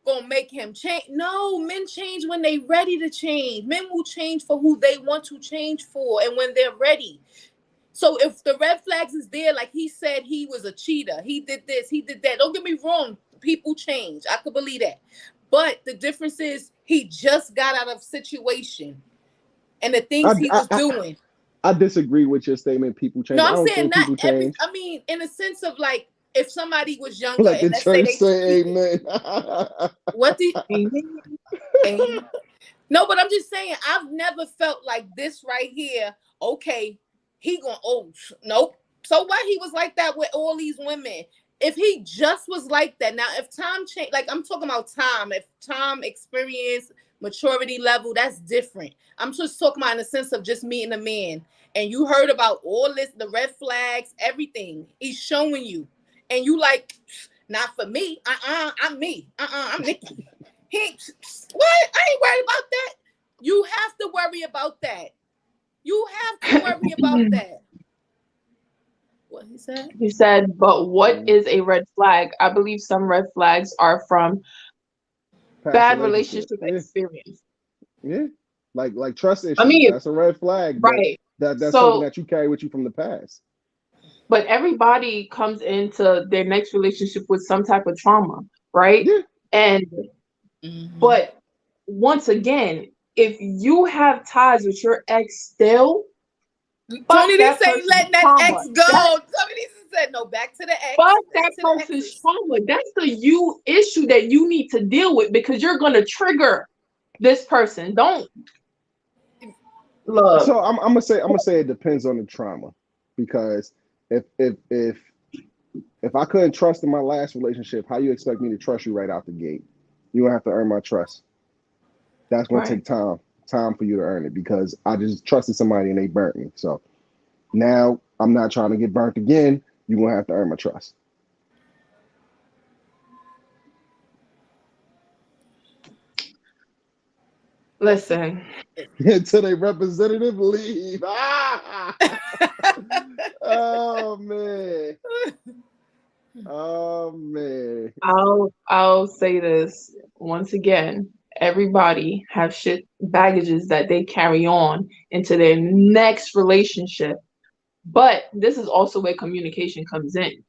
gonna make him change. No, men change when they ready to change. Men will change for who they want to change for and when they're ready. So if the red flags is there, like he said, he was a cheater, he did this, he did that. Don't get me wrong, people change. I could believe that. But the difference is he just got out of situation and the things he was doing. I disagree with your statement. People change. No, I I'm don't saying think not people every. change. I mean, in a sense of like, if somebody was younger Let and the let's say church they say cheated, amen. what the? No, but I'm just saying, I've never felt like this right here. Okay, he going, oh, nope. So why he was like that with all these women? If he just was like that, now if time change, like I'm talking about time, if time, experience, maturity level, that's different. I'm just talking about in the sense of just meeting a man and you heard about all this, the red flags, everything he's showing you, and you like, not for me. I'm me. I'm Nikki. What? I ain't worried about that. You have to worry about that. You have to worry about that. What he said? He said, but what is a red flag? I believe some red flags are from Past bad relationship. relationship Yeah. experience. Yeah. Like trust I issues. mean, That's a red flag, but right. that's something So, that you carry with you from the past. but everybody comes into their next relationship with some type of trauma, right? Yeah. And but once again, if you have ties with your ex still, fuck Tony that ain't person's letting that trauma. ex go. Tony said, no, back to the ex. Fuck Back that to the person's exes. trauma. That's the you issue that you need to deal with because you're gonna trigger this person. Don't look. So I'm gonna say it depends on the trauma, because if I couldn't trust in my last relationship, how you expect me to trust you right out the gate? You're gonna have to earn my trust. That's gonna Right. take time for you to earn it, because I just trusted somebody and they burnt me. So now I'm not trying to get burnt again. You're gonna have to earn my trust. Listen. Until they representative leave. Oh man. Oh man. I'll say this once again. Everybody have shit baggages that they carry on into their next relationship. But this is also where communication comes in.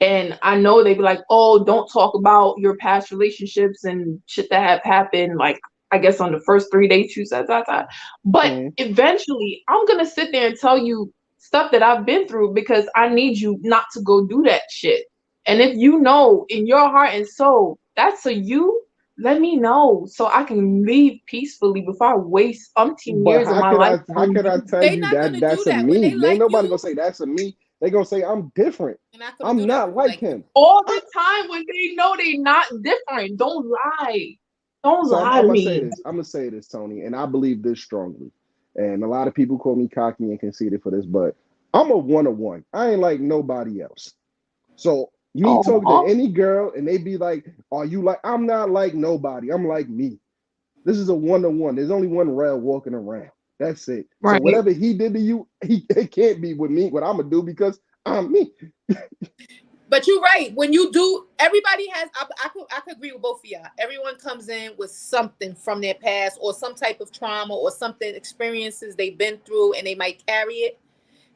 And I know they be like, oh, don't talk about your past relationships and shit that have happened, like, I guess on the first 3 dates you said that. But eventually, I'm going to sit there and tell you stuff that I've been through because I need you not to go do that shit. And if you know in your heart and soul, that's a you, let me know so I can leave peacefully before I waste umpteen But years of my life how on could I you. tell They you not that gonna do that's a that when me? they Ain't like nobody gonna you. say that's a me. They gonna say I'm different. They're not gonna I'm do that not when they like like you. him. All the time when they know they not different. Don't lie. Don't So lie I'm to gonna say me. this. I'm gonna say this, Tony, and I believe this strongly. And a lot of people call me cocky and conceited for this, but I'm a one-on-one. I ain't like nobody else. So me talking to Oh, any girl and they be like, "Are you like?" I'm not like nobody. I'm like me. This is a one-on-one. There's only one rail walking around. That's it. So right. whatever he did to you, it can't be with me. What I'm gonna do because I'm me. But you're right. When you do, everybody has. I could agree with both of y'all. Everyone comes in with something from their past, or some type of trauma, or something experiences they've been through, and they might carry it.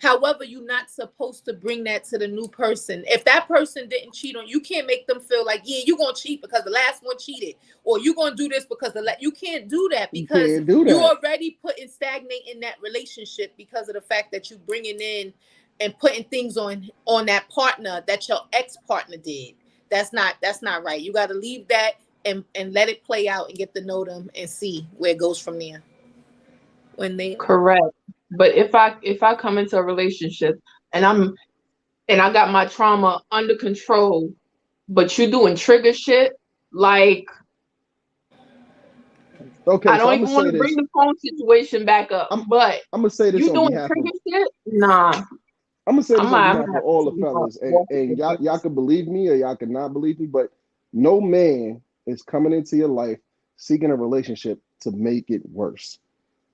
However, you're not supposed to bring that to the new person. If that person didn't cheat on you, you can't make them feel like, yeah, you're gonna cheat because the last one cheated, or you're gonna do this because you can't do that, You because can't do you that. already put in stagnate in that relationship because of the fact that you bringing in and putting things on that partner that your ex-partner did. That's not right. You got to leave that and let it play out and get to know them and see where it goes from there. When they Correct. But if I come into a relationship and I got my trauma under control, but you doing trigger shit, like Okay, I so don't I'm gonna even want say to bring this. the phone situation back up. I'm But I'm gonna say this you on doing behalf of trigger shit, nah. I'm gonna say this on I'm behalf gonna of have to all the tell you about fellas, and, both of and your y'all things. can believe me or y'all cannot believe me, but no man is coming into your life seeking a relationship to make it worse.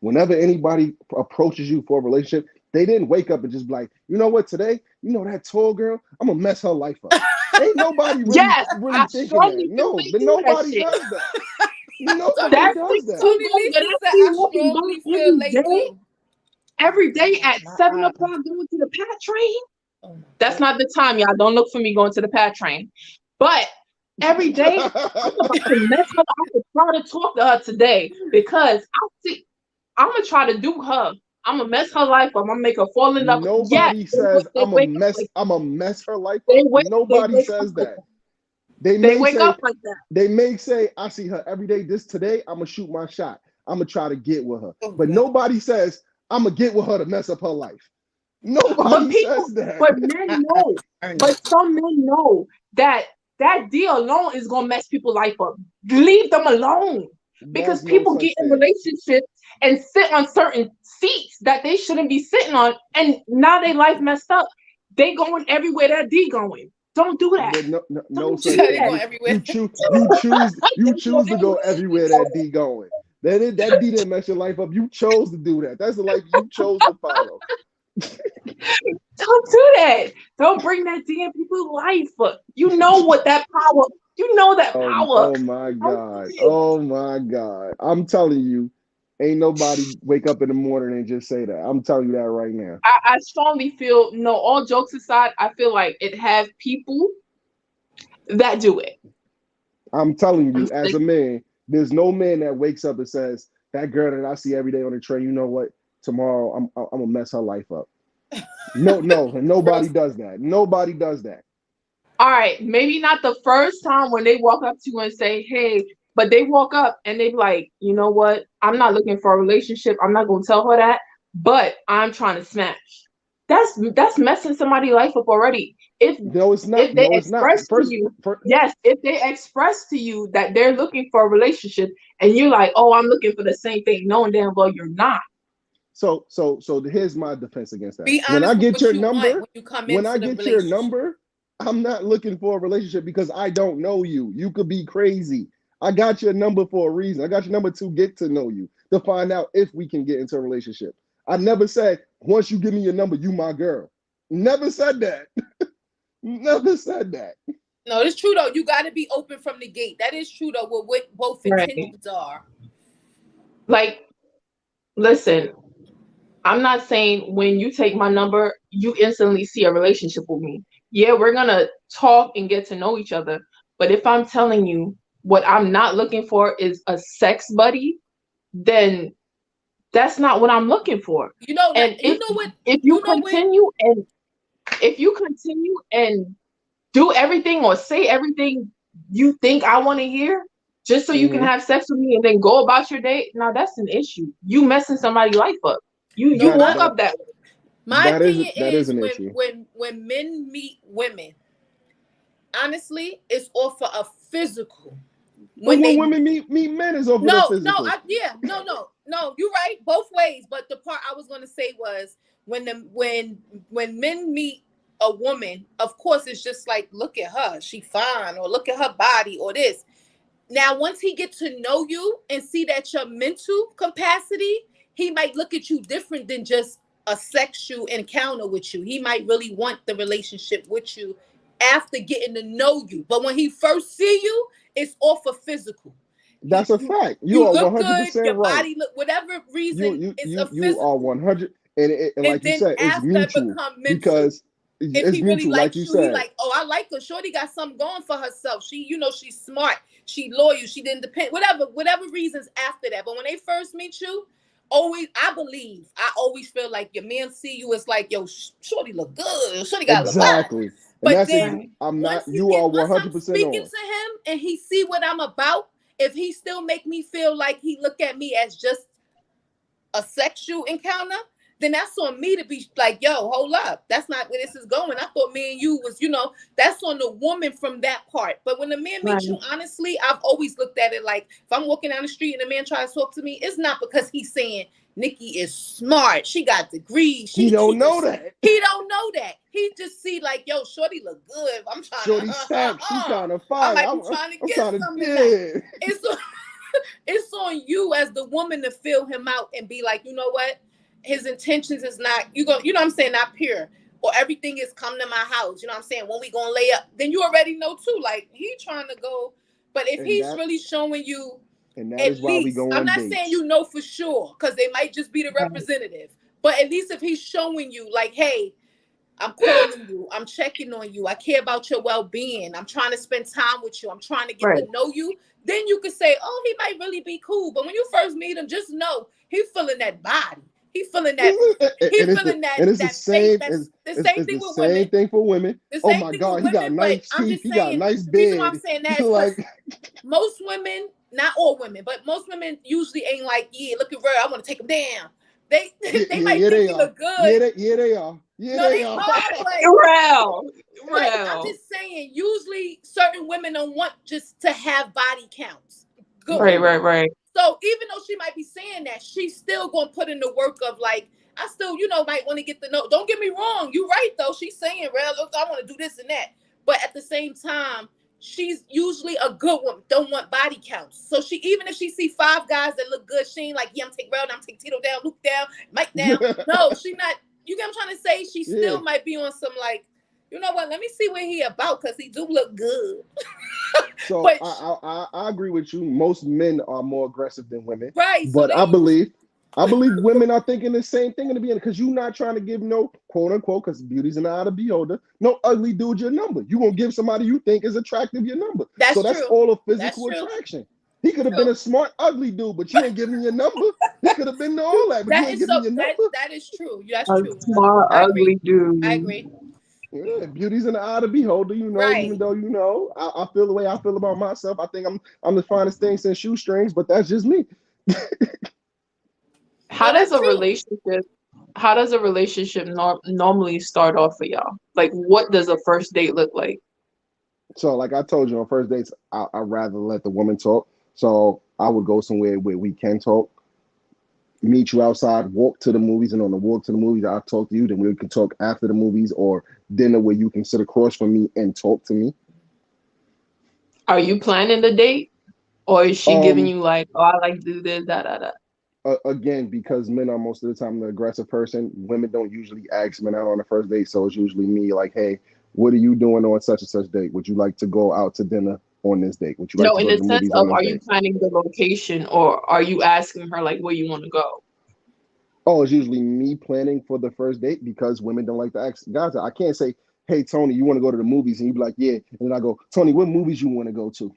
Whenever anybody approaches you for a relationship, they didn't wake up and just be like, you know what, today, that tall girl, I'm gonna mess her life up. Ain't nobody really Yes, really I thinking that. strongly feel No, they but do that nobody shit. does that. Nobody Tony That does that. 16 Tony that Lisa I said, see I walking strongly by feel they do. every day at My 7 o'clock eyes. going to the Pat train. Oh my That's God. not the time, y'all. Don't look for me going to the Pat train. But every day, I'm about to mess her. I'm gonna try to talk to her today because I'm gonna try to do her. I'm gonna mess her life up. I'm gonna make her fall in love. Yes, Nobody says they wake up like I'm a mess her life they up. wake they Nobody wake up says like that. that. They They may wake say up like that. I see her every day. This today, I'm gonna shoot my shot. I'm gonna try to get with her. Oh But God. nobody says I'm gonna get with her to mess up her life. But Nobody people, says that. but men My eyes know. burning. But some men know that that deal alone is gonna mess people's life up. Leave them alone. Because There's no people such get in thing. relationships and sit on certain seats that they shouldn't be sitting on, and now their life messed up. They going everywhere that D going. Don't do that. There's no Don't She such do said they thing. that. going everywhere. You They go choose to go everywhere that everywhere D that going. D going. That D didn't mess your life up. You chose to do that. That's the life you chose to follow. Don't do that. Don't bring that D in people's life. You know what that power. You know that power. Oh my Don't God. do it. Oh my God. I'm telling you, ain't nobody wake up in the morning and just say that. I'm telling you that right now. I strongly feel no. All jokes aside, I feel like it have people that do it. I'm telling I'm you, as sick. a man, there's no man that wakes up and says, that girl that I see every day on the train, you know what? Tomorrow I'm gonna mess her life up. No, and Real. nobody does that. Nobody does that. All right, maybe not the first time when they walk up to you and say, "Hey," but they walk up and they be like, "You know what? I'm not looking for a relationship. I'm not gonna tell her that, but I'm trying to smash." That's messing somebody's life up already. No, it's not. If they No, it's not. express to you, yes, if they express to you that they're looking for a relationship and you're like, "Oh, I'm looking for the same thing," knowing damn well you're not. so here's my defense against that. Be honest with what you want when you come When I into the get your relationship. number, I'm not looking for a relationship because I don't know you. You could be crazy. I got your number for a reason. I got your number to get to know you, to find out if we can get into a relationship. I never said, once you give me your number, you my girl. Never said that. Never said that. No, it's true though. You got to be open from the gate. That is true though. What both Right. intentions are. Like, listen, I'm not saying when you take my number, you instantly see a relationship with me. Yeah, we're gonna talk and get to know each other. But if I'm telling you what I'm not looking for is a sex buddy, then that's not what I'm looking for. You know that. And You know what. if you You know what. continue and if you continue and do everything or say everything you think I want to hear just so you can Mm-hmm. have sex with me and then go about your day, now that's an issue. You messing somebody's life up. You No, That woke my up that that way. my opinion that is is an when issue. when men meet women, honestly, it's all for a physical. But When when they women meet men is over the no, physical. yeah, no, you're right, both ways. But the part I was gonna say was when men meet a woman, of course, it's just like, look at her, she fine, or look at her body, or this. Now, once he gets to know you and see that your mental capacity, he might look at you different than just a sexual encounter with you. He might really want the relationship with you after getting to know you. But when he first see you, it's off of physical. That's a fact. You You are look good, 100% your right. body look, whatever reason, it's a You are physical. 100, and And like you then said, it's after it mutual become mental. because If it's he really mutual, like likes you you, he said. like, oh, I like her. Shorty got something going for herself. She, she's smart. She loyal. She didn't depend. Whatever reasons after that. But when they first meet you, I always feel like your man see you as like, yo, Shorty look good. Shorty got a vibe. Exactly, and But that's then I'm not. once You are I'm 100% speaking on. to him and he see what I'm about, if he still make me feel like he look at me as just a sexual encounter, then that's on me to be like, yo, hold up. That's not where this is going. I thought me and you was, that's on the woman from that part. But when the man meets you, honestly, I've always looked at it like, if I'm walking down the street and a man tries to talk to me, it's not because he's saying Nikki is smart. She got degrees. He don't know that. He don't know that. He just see like, yo, Shorty look good. I'm trying Shorty to, stacked. She trying to I fight. might be trying to I'm get trying to, something yeah. tonight. It's on you as the woman to feel him out and be like, you know what? His intentions is not, you know what I'm saying, not pure. Or everything is come to my house. You know what I'm saying? When we gonna lay up, then you already know too. Like he trying to go, but if he's really showing you, and that at is why we least, go I'm on not dates. saying you know for sure, because they might just be the representative. But at least if he's showing you, like, hey, I'm calling you. I'm checking on you. I care about your well-being. I'm trying to spend time with you. I'm trying to get to know you. Then you could say, oh, he might really be cool. But when you first meet him, just know he's feeling that body. He's feeling that. He's feeling that faith. That's the same thing with women. Same thing for women. The Oh same my thing God, with he got women. But nice I'm teeth. just He got saying, nice the reason why beard. I'm saying that is like most women, not all women, but most women usually ain't like, yeah, look at her. I want to take him down. They might think he look good. Yeah, they are. Yeah, No, they are. Real. I'm just saying, usually certain women don't want just to have body counts. Good. Right. So even though she might be saying that, she's still gonna put in the work of like, I still, might want to get the note. Don't get me wrong. You're right though. She's saying, well, look, I want to do this and that. But at the same time, she's usually a good woman. Don't want body counts. So she, even if she see 5 guys that look good, she ain't like, yeah, I'm take Rel, I'm take Tito down, Luke down, Mike down. No, she not. You get what I'm trying to say? She still might be on some like, you know what? Let me see what he about, because he do look good. So but, I agree with you. Most men are more aggressive than women. Right. But so I believe women are thinking the same thing in the beginning, because you're not trying to give no quote unquote, because beauty's an eye of the beholder, no ugly dude your number. You're gonna give somebody you think is attractive your number. That's that's true. all a physical attraction. He could have been a smart, ugly dude, but you ain't giving your number. He could have been all that, but you ain't giving your number. That is true. That's true. Smart, ugly dude. I agree. Yeah, beauty's in the eye of the beholder, right. Even though I feel the way I feel about myself. I think I'm the finest thing since shoestrings, but that's just me. How does a relationship normally start off for y'all? Like, what does a first date look like? So, like I told you, on first dates, I'd rather let the woman talk. So I would go somewhere where we can talk, meet you outside, walk to the movies, and on the walk to the movies, I'll talk to you. Then we can talk after the movies, or dinner where you can sit across from me and talk to me. Are you planning the date, or is she giving you like, oh, I like to do this, da? Again, because men are most of the time the aggressive person, women don't usually ask men out on the first date. So it's usually me like, hey, what are you doing on such and such date? Would you like to go out to dinner on this date? Would you like to go to the movies on this date? Are you planning the location, or are you asking her like where you want to go? Oh, it's usually me planning for the first date, because women don't like to ask guys. I can't say, hey, Tony, you want to go to the movies? And you be like, yeah. And then I go, Tony, what movies you want to go to?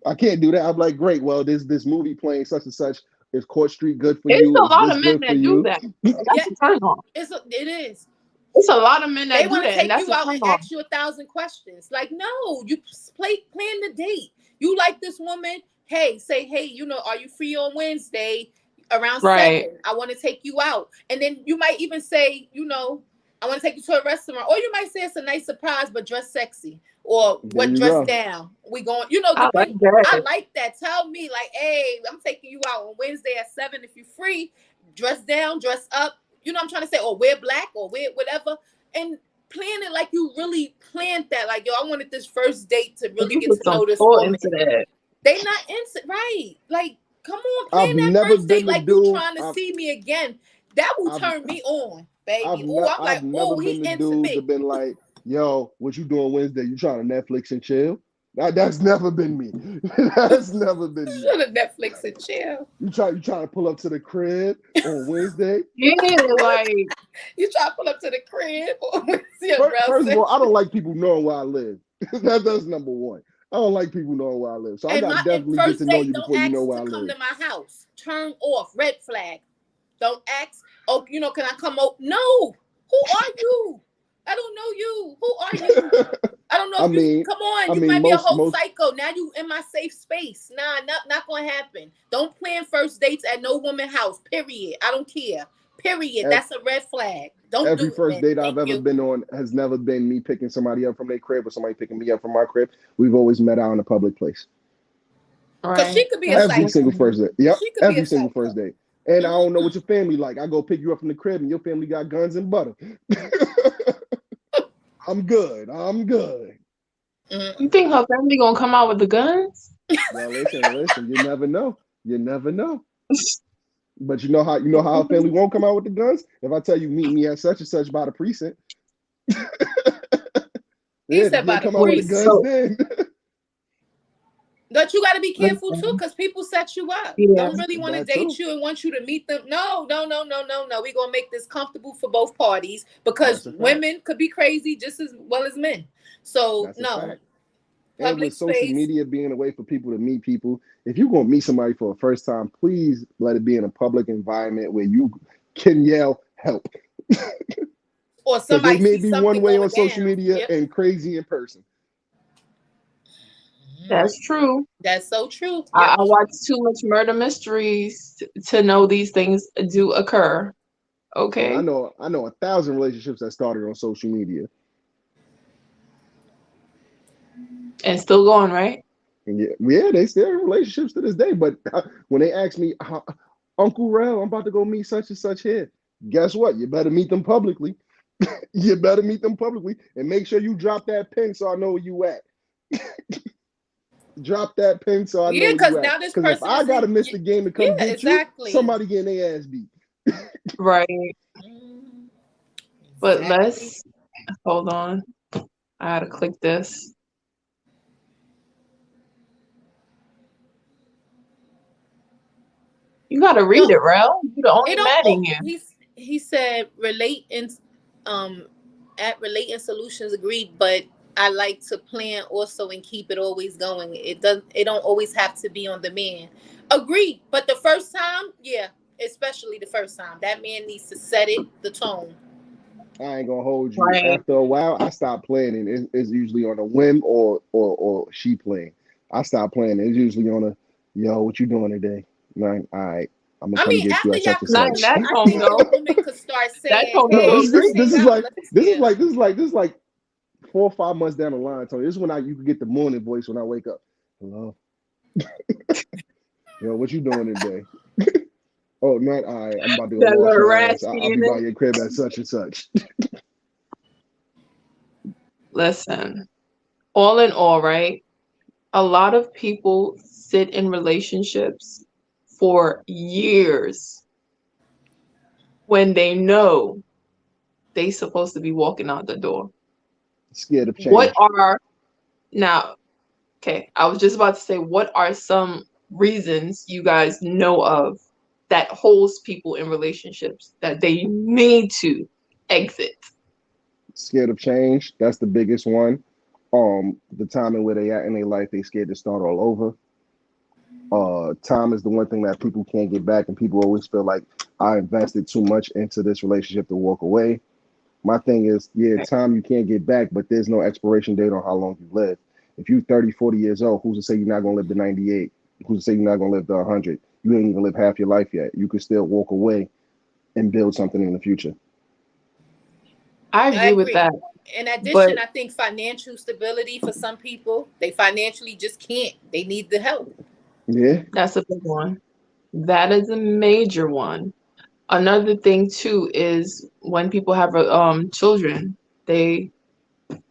I can't do that. I'm like, great. Well, there's this movie playing such and such. Is Court Street good for you? It's a lot of men that do that. That's a turn on. It is. It's a lot of men that do that. They want to take you out and on. ask you 1,000 questions. Like, no, you plan the date. You like this woman. Hey, say, hey, are you free on Wednesday around 7? I want to take you out. And then you might even say, I want to take you to a restaurant. Or you might say it's a nice surprise, but dress sexy. Or what dress down. We going, I like I like that. Tell me, like, hey, I'm taking you out on Wednesday at 7 if you're free. dress down, dress up, you know what I'm trying to say, or wear black or wear whatever, and plan it like you really planned that. Like, yo, I wanted this first date to really You get put to some know this thought woman. into that. They not into right. Like, come on, I've plan that never first date been the like you dude. trying to see me again. That will I've turn me on, baby. Oh, I'm I've like, never oh, been he the dude that intimate. been like, yo, what you doing Wednesday? You trying to Netflix and chill? That's never been me. That's never been me. Should have Netflix and chill. You trying to pull up to the crib on Wednesday? Yeah, like You try to pull up to the crib or First of all, I don't like people knowing where I live. That's number one. I don't like people knowing where I live. So I gotta and definitely get first to know date, you don't before you know ask where to I come live. to my house. Turn off. Red flag. Don't ask. Oh, you know, can I come over? No. Who are you? I don't know you. Who are you? I don't know if you come on. You might be a whole psycho. Now you in my safe space. Nah, not gonna happen. Don't plan first dates at no woman's house. Period. I don't care. Period. That's a red flag. Don't do it. Every first date I've ever been on has never been me picking somebody up from their crib or somebody picking me up from my crib. We've always met out in a public place. Because she could be a every single first date. Yep. Every single first date. And I don't know what your family like. I go pick you up from the crib and your family got guns and butter. I'm good. You think her family gonna come out with the guns? Well, listen. You never know. But you know how our family won't come out with the guns? If I tell you meet me at such and such by the precinct. He said by the precinct. Then. But you got to be careful too, because people set you up. Yeah, don't really want to date you and want you to meet them. No. We're gonna make this comfortable for both parties because women could be crazy just as well as men. So no. And with social media being a way for people to meet people, if you're gonna meet somebody for the first time, please let it be in a public environment where you can yell help. Or somebody they may be one way on social media and crazy in person. That's true. That's so true. Yep. I watch too much murder mysteries to know these things do occur. Okay. I know 1,000 relationships that started on social media. And still going, right? And yeah, they still in relationships to this day. But when they ask me, Uncle Rel, I'm about to go meet such and such here. Guess what? You better meet them publicly. And make sure you drop that pin so I know where you at. Drop that pin so I know where you at. Because if I gotta miss the game to come get you, somebody getting their ass beat. Right. But let's hold on. I gotta click this. You gotta read it, Rel. You're the only man in here. He said relating solutions agreed, but I like to plan also and keep it always going. It don't always have to be on the man. Agreed. But the first time, especially the first time, that man needs to set the tone. I ain't gonna hold you. Right. After a while, I stopped planning. It's usually on a whim or she playing. I stopped planning. It's usually on a, yo, what you doing today? Like, all right, I'm gonna come get you at such and such. I think the woman could start saying, this is like 4 or 5 months down the line, Tony. This is when you can get the morning voice when I wake up. Hello. Yo, what you doing today? Oh, not all right. I'm about to go wash your ass. I'll be by your crib at such and such. Listen, all in all, right? A lot of people sit in relationships for years when they know they supposed to be walking out the door. Scared of change. I was just about to say, what are some reasons you guys know of that holds people in relationships that they need to exit? Scared of change. That's the biggest one. The time and where they at in their life, they scared to start all over. Time is the one thing that people can't get back, and people always feel like I invested too much into this relationship to walk away. My thing is, time you can't get back, but there's no expiration date on how long you live. If you're 30, 40 years old, who's to say you're not going to live to 98? Who's to say you're not going to live to 100? You ain't even live half your life yet. You could still walk away and build something in the future. I agree with that. In addition, I think financial stability for some people, they financially just can't. They need the help. Yeah. That's a big one. That is a major one. another thing too is when people have children, they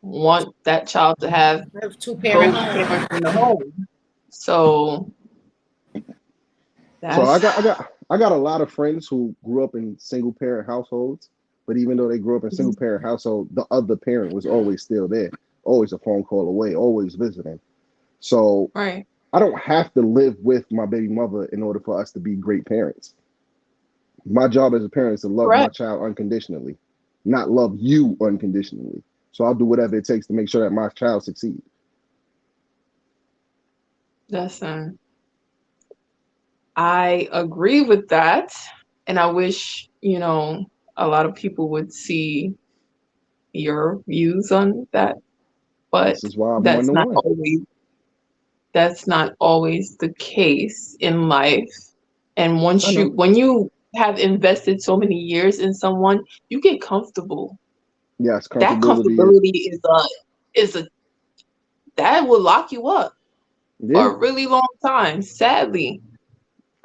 want that child to have I have two-parent both home. parents in the home. So So that's I got a lot of friends who grew up in single parent households, but even though they grew up in single parent household, the other parent was always still there, always a phone call away, always visiting. So right. I don't have to live with my baby mother in order for us to be great parents. My job as a parent is to love my Correct. child unconditionally, not love you unconditionally. So I'll do whatever it takes to make sure that my child succeeds. That's I agree with that, and I wish, a lot of people would see your views on that, but This is why I'm one that's to not one. always that's not always the case in life. And I once you know. when you have invested so many years in someone, you get comfortable. Yes, That comfortability. comfortability is a that will lock you up Yeah, for a really long time, sadly.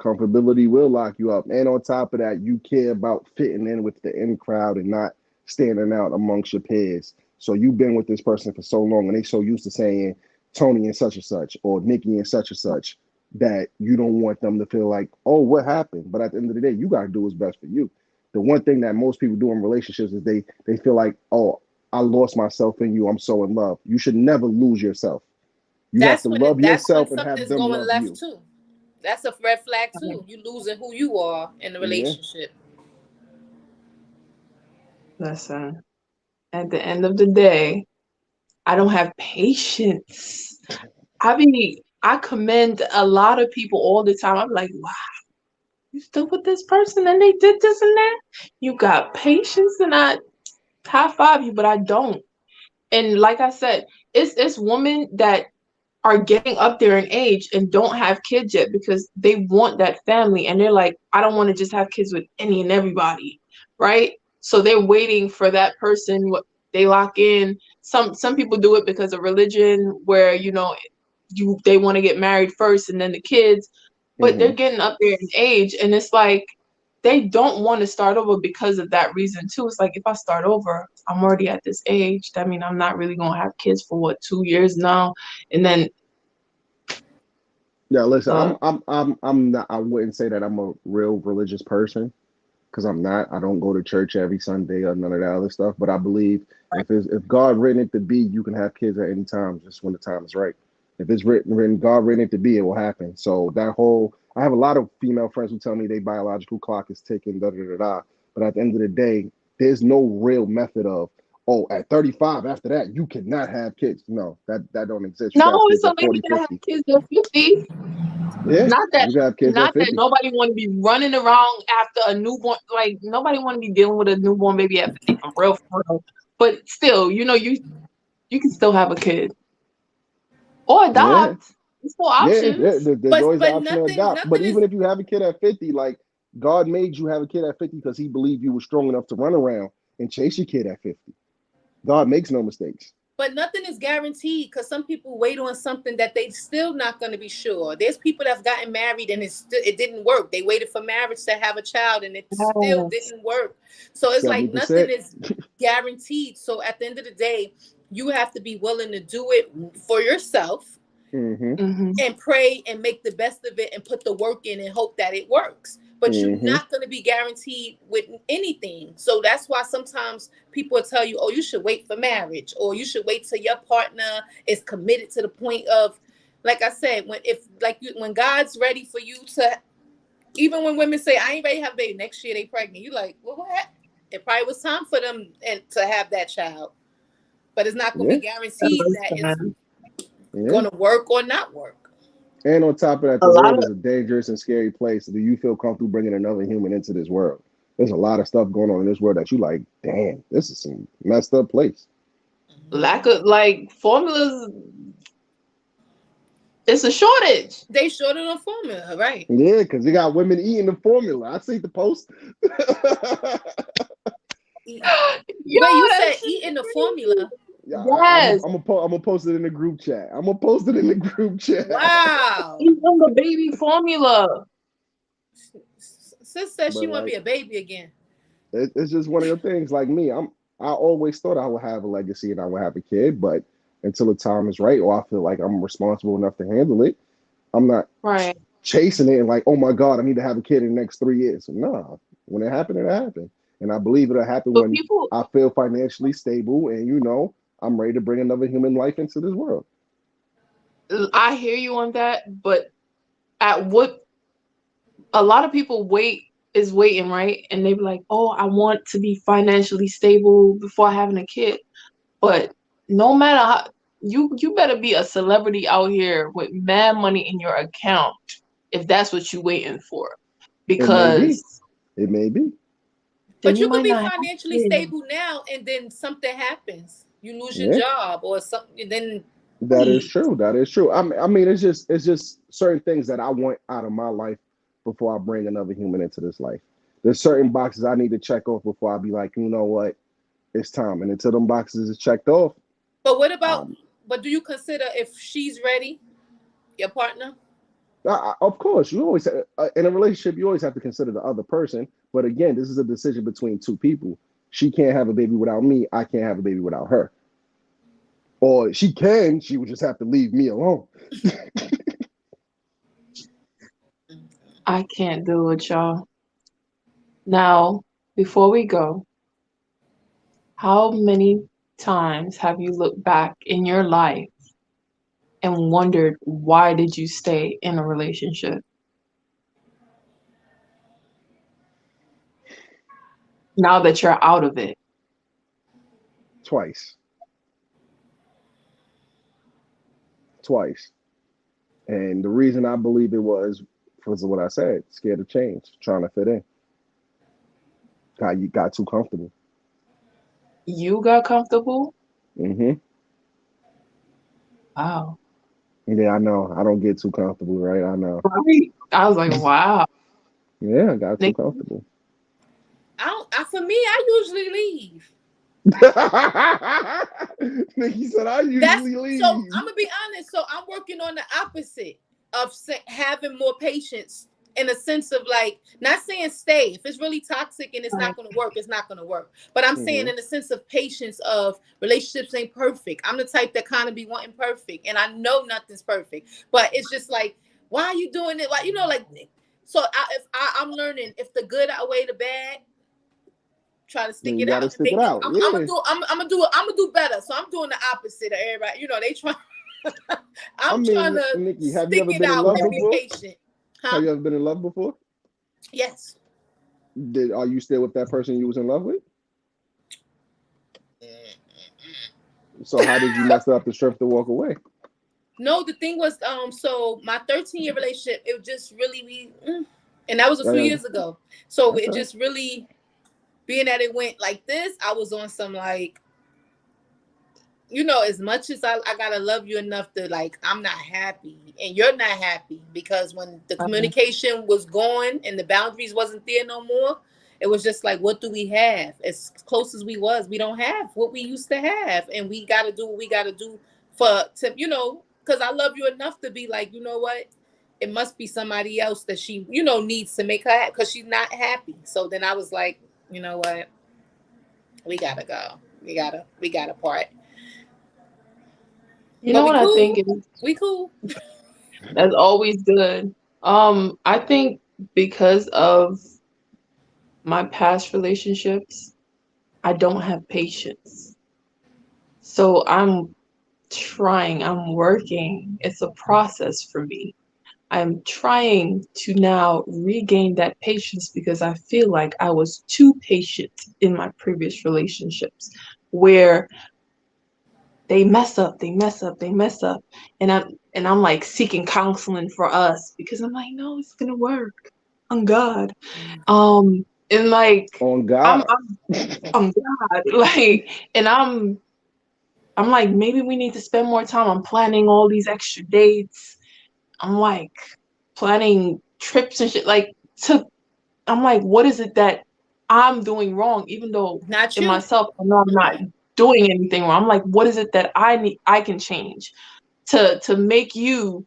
comfortability will lock you up. And on top of that, you care about fitting in with the in crowd and not standing out amongst your peers. So you've been with this person for so long and they so used to saying Tony and such or Nikki and such that you don't want them to feel like, oh, what happened? But at the end of the day, you gotta do what's best for you. The one thing that most people do in relationships is they feel like, oh, I lost myself in you. I'm so in love. You should never lose yourself. You have to love That's when yourself and have something's them going love left you. too. That's a red flag too. You losing who you are in the Yeah. relationship. Listen, at the end of the day, I don't have patience. I commend a lot of people all the time. I'm like, wow, you still with this person and they did this and that? You got patience, and I high five you, but I don't. And like I said, it's women that are getting up there in age and don't have kids yet because they want that family, and they're like, I don't want to just have kids with any and everybody, right? So they're waiting for that person. What they lock in. Some people do it because of religion, where they want to get married first and then the kids, but they're Hmm. getting up there in age, and it's like they don't want to start over because of that reason too. It's like, if I start over, I'm already at this age. That means I'm not really gonna have kids for what, 2 years now, and then Yeah, listen, uh, I'm not. I wouldn't say that I'm a real religious person because I'm not. I don't go to church every Sunday or none of that other stuff. But I believe if God written it to be, you can have kids at any time, just when the time is right. If it's written God written it to be, it will happen. So that whole, I have a lot of female friends who tell me their biological clock is ticking, da da da da. But at the end of the day, there's no real method of, oh, at 35 after that you cannot have kids. No, that don't exist. You no, can have it's kids a at lady 40, that have 50. kids at 50. Yeah, Not that you can have kids at not that 50. nobody want to be running around after a newborn. Like, nobody want to be dealing with a newborn baby at 50, for real, for real. But still, you can still have a kid or Yeah, adopt. There's four yeah, options. there's But always the but option to nothing adopt. But nothing is even if you have a kid at 50, like God made you have a kid at 50 because he believed you were strong enough to run around and chase your kid at 50. God makes no mistakes. but nothing is guaranteed because some people wait on something that they still not going to be sure. There's people that've gotten married and it didn't work. They waited for marriage to have a child and it still Yes. didn't work. So it's like nothing 70%. is guaranteed. So at the end of the day, you have to be willing to do it for yourself Mm-hmm. Hmm. and pray and make the best of it and put the work in and hope that it works. But you're Mm-hmm. not going to be guaranteed with anything. So that's why sometimes people will tell you, oh, you should wait for marriage, or you should wait till your partner is committed to the point of, like I said, when God's ready for you to, even when women say, I ain't ready to have a baby, next year they pregnant, you like, well, what? It probably was time for them and to have that child. But it's not going to Yeah, be guaranteed that it's yeah. going to work or not work. And on top of that, A the lot world of is a dangerous and scary place. Do you feel comfortable bringing another human into this world? There's a lot of stuff going on in this world that you like, damn, this is some messed up place. lack of like formulas. It's a shortage. They shorted on formula, right? Yeah, because you got women eating the formula. I see the post. Yo, Wait, you that said shit is eating the crazy. formula? Yeah, Yes. I'm gonna post it in the group chat. I'm gonna post it in the group chat. Wow. Even the baby formula. Sis says she But want to like, be a baby again. it's just one of the things. Like me, I always thought I would have a legacy and I would have a kid, but until the time is right, or I feel like I'm responsible enough to handle it, I'm not Right. chasing it and like, oh my God, I need to have a kid in the next 3 years. No, when it happened, it happened, and I believe it'll happen But when people, I feel financially stable and I'm ready to bring another human life into this world. I hear you on that, but at what a lot of people waiting, right? And they be like, "Oh, I want to be financially stable before having a kid." But no matter how you better be a celebrity out here with mad money in your account if that's what you waiting for. It may be, Because it may be. then But you you could might be not have financially kids. stable now, and then something happens. You lose your Yeah, job or something. Then that is Right. true. That is true. I mean, it's just certain things that I want out of my life before I bring another human into this life. There's certain boxes I need to check off before I be like, you know what, it's time. And until them boxes is checked off, But what about? um, But do you consider if she's ready, your partner? of course, you always in a relationship, you always have to consider the other person. But again, this is a decision between two people. She can't have a baby without me. I can't have a baby without her. Or she can. She would just have to leave me alone. I can't do it, y'all. Now, before we go, how many times have you looked back in your life and wondered why did you stay in a relationship now that you're out of it? Twice, twice. And the reason I believe it was because of what I said, scared of change, trying to fit in. You got too comfortable. You got comfortable? Hmm. Wow. Yeah, I know. I don't get too comfortable, right? I know. Right? I was like, wow. Yeah, I got too Nick, comfortable. I don't. For me, I usually leave. Nikki said I That's usually so. leave. I'm gonna be honest. So I'm working on the opposite of having more patience in a sense of like not saying stay. If it's really toxic and it's right. not gonna work, it's not gonna work. But I'm saying Hmm. in the sense of patience of relationships ain't perfect. I'm the type that kind of be wanting perfect, and I know nothing's perfect. But it's just like, why are you doing it? Like like. So I'm learning if the good outweigh the bad, try to Then stick you it got to out and stick it make it. out. Yeah. I'm gonna do better. So I'm doing the opposite of everybody. You know, they try. I I'm trying mean, to Nikki, have you stick ever it been in out love and be before? patient. Have Huh? you ever been in love before? Yes. Are you still with that person you was in love with? So how did you muster up the strength to walk away? No, the thing was, so my 13-year relationship, it just really and that was a few Uh, years ago. So it okay. just really, being that it went like this, I was on some like, as much as I gotta love you enough to like, I'm not happy and you're not happy because when the communication was gone and the boundaries wasn't there no more, it was just like, what do we have? As close as we was, we don't have what we used to have, and we gotta do what we gotta do because I love you enough to be like, you know what? It must be somebody else that she, needs to make her happy because she's not happy. So then I was like, you know what? We gotta go. We gotta part. You But know we what I think cool. is We cool. that's always good. I think because of my past relationships, I don't have patience. So I'm working. It's a process for me. I'm trying to now regain that patience because I feel like I was too patient in my previous relationships where they mess up, they mess up, they mess up. And I'm like seeking counseling for us because I'm like, no, it's gonna work. On God. And like On I'm God. I'm on God. Like and I'm like, maybe we need to spend more time on planning all these extra dates. I'm like planning trips and shit. I'm like, what is it that I'm doing wrong? Even though Not in you. myself, I know I'm not doing anything wrong. I'm like, what is it that I can change to make you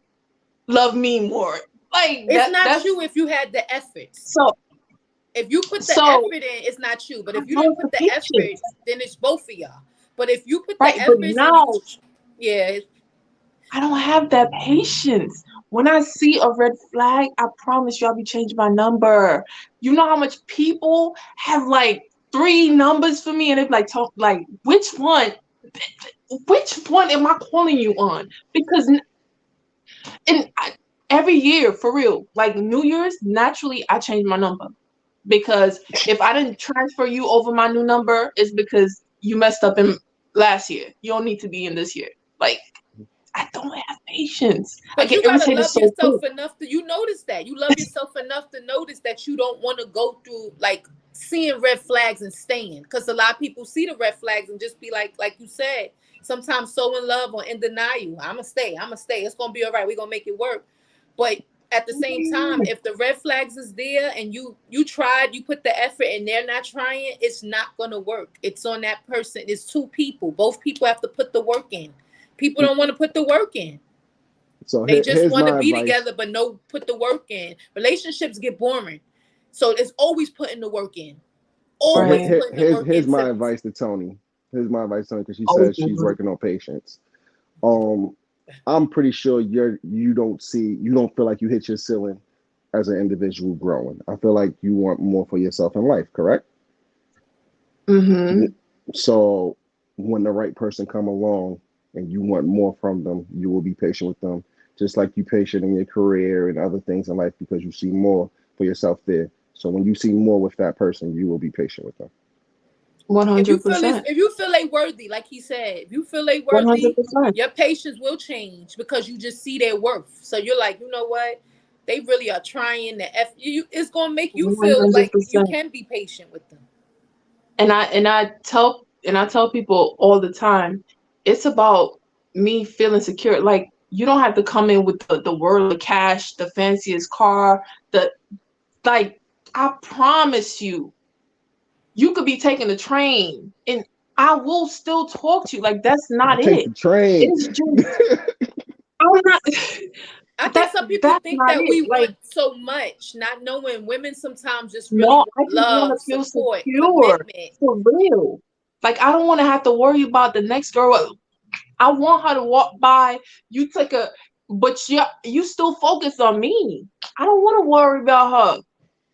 love me more? Like It's that not that's you if you had the efforts. so If you put the So effort in, it's not you. But I if you didn't love put the the effort, patience, then it's both of y'all. But if you put the right? But efforts and you, now yeah, I don't have that patience. When I see a red flag, I promise you I'll be changing my number. You know how much people have like three numbers for me, and they're like, like which one am I calling you on? Because and every year, for real, like New Year's, naturally I change my number because if I didn't transfer you over my new number, it's because you messed up in last year. You don't need to be in this year. Like I don't have patience. I but get you gotta irritated love so quick. yourself enough to, you notice that. You love yourself enough to notice that you don't want to go through like seeing red flags and staying. Because a lot of people see the red flags and just be like you said, sometimes so in love or in denial. I'ma stay, I'ma stay. It's gonna be all right. We're gonna make it work. But at the same time, if the red flags is there and you tried, you put the effort and they're not trying, it's not gonna work. It's on that person. It's two people. Both people have to put the work in. People don't want to put the work in. So They just here's want to my be advice. together, but no put the work in. Relationships get boring. So it's always putting the work in. So Always Right. putting the work here's my into. advice to Tony. Here's my advice to Tony because she Always says she's moving. working on patience. Um, I'm pretty sure you don't feel like you hit your ceiling as an individual growing. I feel like you want more for yourself in life, correct? Mm-hmm. So when the right person come along and you want more from them, you will be patient with them, just like you patient in your career and other things in life because you see more for yourself there. So when you see more with that person, you will be patient with them. One If you hundred feel this, percent. if you feel they worthy, like he said, if you feel they 100%. worthy, your patience will change because you just see their worth. So you're like, you know what? They really are trying to F you. It's gonna make you feel like you 100%. can be patient with them. And I tell people all the time, it's about me feeling secure. Like you don't have to come in with the world of cash, the fanciest car, the like I promise you, you could be taking the train and I will still talk to you. Like that's I not take it. the train. It's just I'm not I think that some people that's think not that it. we Like want so much, not knowing women sometimes just really no, want I just want love, to feel support, secure commitment. for real. Like I don't want to have to worry about the next girl. I want her to walk by. You take a, but you still focus on me. I don't want to worry about her.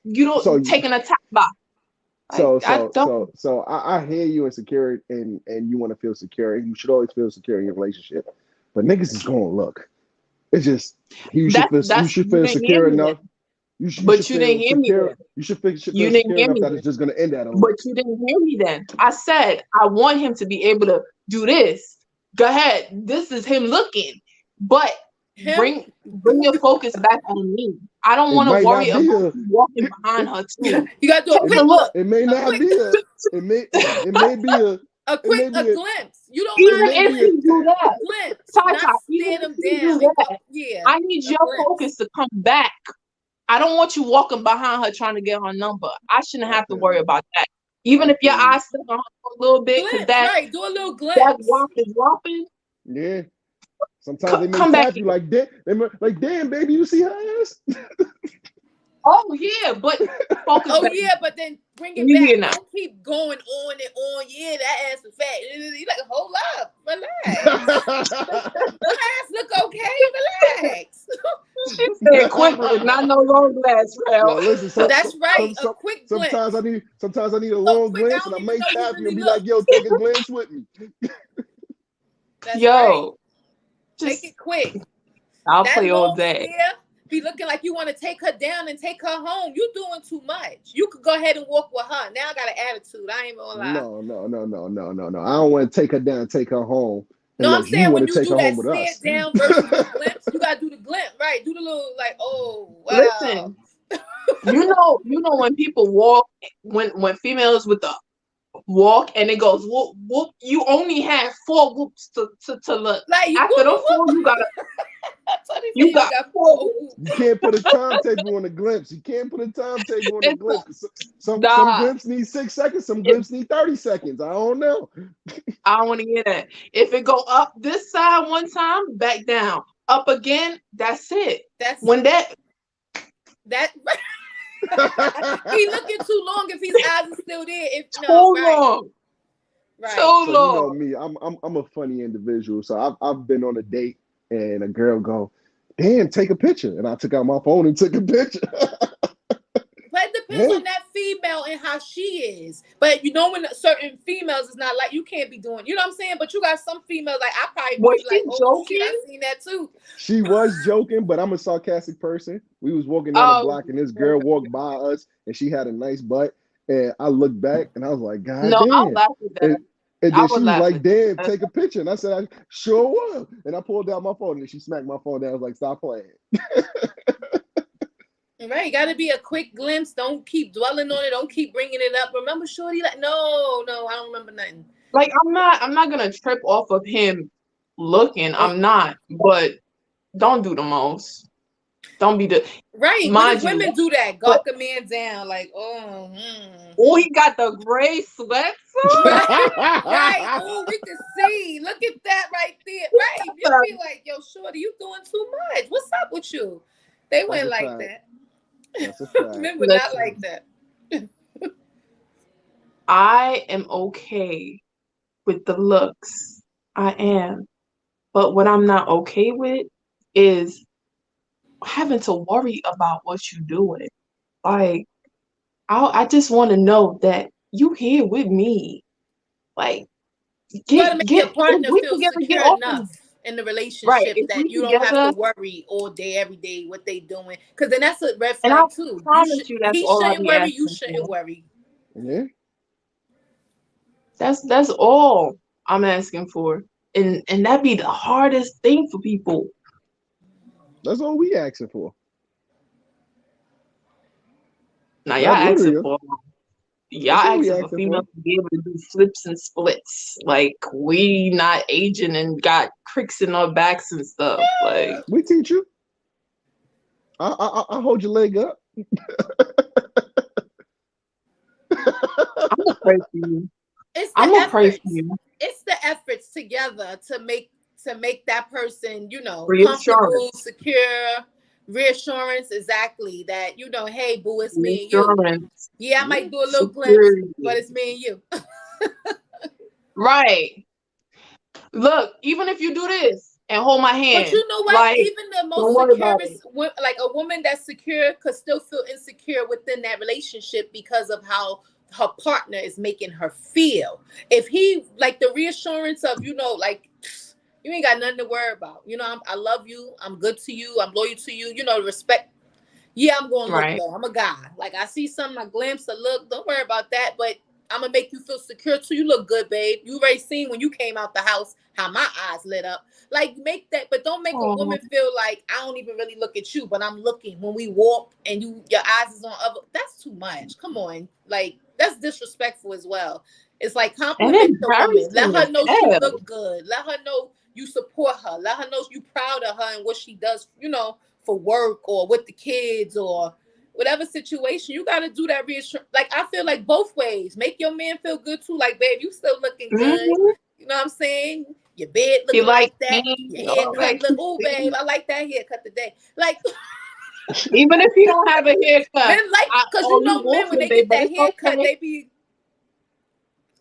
You So don't taking a top by. Like so I so don't. so so I hear you in security and you want to feel secure and you should always feel secure in your relationship. But niggas is gonna look. It's just you That's should you feel didn't hear secure me enough. then. You should But you didn't feel hear me secure. then. You should You feel didn't secure hear enough me that then. it's just gonna end at a But lick. you didn't hear me then. I said I want him to be able to do this. Go ahead. This is him looking. But Him, bring your focus back on me. I don't It want to might worry not about be a you walking it behind it her too. you gotta do a it, Take a quick look. look, it may a not quick, be a it may be a it may a be a glimpse. You don't it mind Even a may if be a you glimpse, do a that, glimpse, not Tata, even stare if them you do down. that, Yeah, I need a your glimpse. focus to come back. I don't want you walking behind her trying to get her number. I shouldn't I have to feel worry you. about that. Even I if your feel you. eyes still on her for a little bit, because Glimpse, that right? Do a little that glimpse. wop is whopping, Yeah. Sometimes they may come back tap you here. like that. Like, damn, baby, you see her ass? Oh yeah, but focus Oh back. yeah, but then bring it We here back. now. Don't keep going on and on. Yeah, that ass is fat. You like, hold up, relax. Your ass look okay. Relax. She said quick with not no long glass rail. Yo, listen, That's right. A quick glimpse. sometimes I need a So long quick, I glance and don't I even might know you tap you and really be like, look. yo, take a glance with me. That's right. Yo, Make just it quick. I'll That play all long day. stare be looking like you want to take her down and take her home. You doing too much. You could go ahead and walk with her. Now I got an attitude. I ain't gonna lie. No. I don't want to take her down, take her home, No, I'm unless you saying want when to you take do her home that with stare us. down versus the glimpse, you gotta do the glimpse, right? Do the little like, oh wow. Listen, you know when people walk, when females with the walk and it goes whoop whoop, you only have four whoops to look. Like you After whoop them whoop four, whoop. you got Tony said you you only got got four four. whoops. You can't put a timetable on the glimpse. You can't put a timetable on the It's glimpse. 'Cause some nah. glimpse need 6 seconds, some It, glimpse need 30 seconds. I don't know. I don't want to hear that. If it go up this side one time, back down, up again, that's it. That's When that that He looking too long if his eyes are still there. If Too no, right, long. right. Too So you know long. me, I'm a funny individual. So I've been on a date and a girl go, damn, take a picture. And I took out my phone and took a picture. But it depends Yeah. on that female and how she is. But you know, when certain females is not like, you can't be doing, you know what I'm saying? But you got some females like, I probably Was be she like, oh shit, I joking? seen that too. She was joking, but I'm a sarcastic person. We was walking down the Oh, block and this girl walked by us and she had a nice butt. And I looked back and I was like, God no, I'll damn. laugh at that. And I then she would was laugh like, at damn, that. take a picture. And I said, I sure will. And I pulled out my phone and she smacked my phone down. I was like, stop playing. Right, gotta be a quick glimpse. Don't keep dwelling on it. Don't keep bringing it up. Remember, shorty? Like, no, I don't remember nothing. Like I'm not gonna trip off of him looking. I'm not, but don't do the most. Don't be the Right, mind because you. women do that. But Gawk a man down, like, oh, he got the gray sweats on. right, right. Oh, we can see. Look at that right there. Right, you'll be like, yo, shorty, you doing too much. What's up with you? They went like that. That's a fact. Men were not like that. I am okay with the looks. I am. But what I'm not okay with is having to worry about what you're doing. Like, I just want to know that you here with me. Like, You gotta make your if partner we feel together, get secure off of enough in the right. relationship If that we you don't have to together, worry all day, every day what they doing. Because then that's a red and I flag too. promise you, that's He all I shouldn't be worry. You asking shouldn't for. worry. Yeah. That's all I'm asking for, and that'd be the hardest thing for people. That's all we asking for. Now y'all That's asking literally, for that's all we females asking for. to be able to do flips and splits. Like we not aging and got cricks in our backs and stuff. Like We teach you. I hold your leg up. I'm gonna pray for you. It's I'm the gonna pray for efforts. you. It's the efforts together to make that person, comfortable, Reassurance, secure, reassurance. Exactly that. Hey, boo, it's me and you. reassurance, Yeah, I Yeah. might do a little glimpse, but security. it's me and you. Right. Look, even if you do this and hold my But hand, you know what? like Even the don't most worry about it. securest, like a woman that's secure, could still feel insecure within that relationship because of how her partner is making her feel. If he like the reassurance of, like you ain't got nothing to worry about. I love you. I'm good to you. I'm loyal to you. Respect. Yeah, I'm going to look Right. though. I'm a guy. Like I see something, I glimpse, a look. Don't worry about that. But I'm gonna make you feel secure too. You look good, babe. You already seen when you came out the house how my eyes lit up. Like make that, but don't make a Oh, woman feel like I don't even really look at you, but I'm looking when we walk and your eyes is on other. That's too much. Come on, like that's disrespectful as well. It's like and compliment the woman. Let embarrassing her as know she hell. look good. Let her know you support her. Let her know you proud of her and what she does. For work or with the kids or whatever situation, you got to do that reassurance. Like I feel like both ways. Make your man feel good too. Like, babe, you still looking good. Mm-hmm. You know what I'm saying? Your bed He looking like like that. pain, Your all haircut that look. cute Oh, things. babe, I like that haircut today. Like Even if he don't have a haircut, men like, cause oh, you men when wolfing, they babe, get but that it's haircut, okay. they be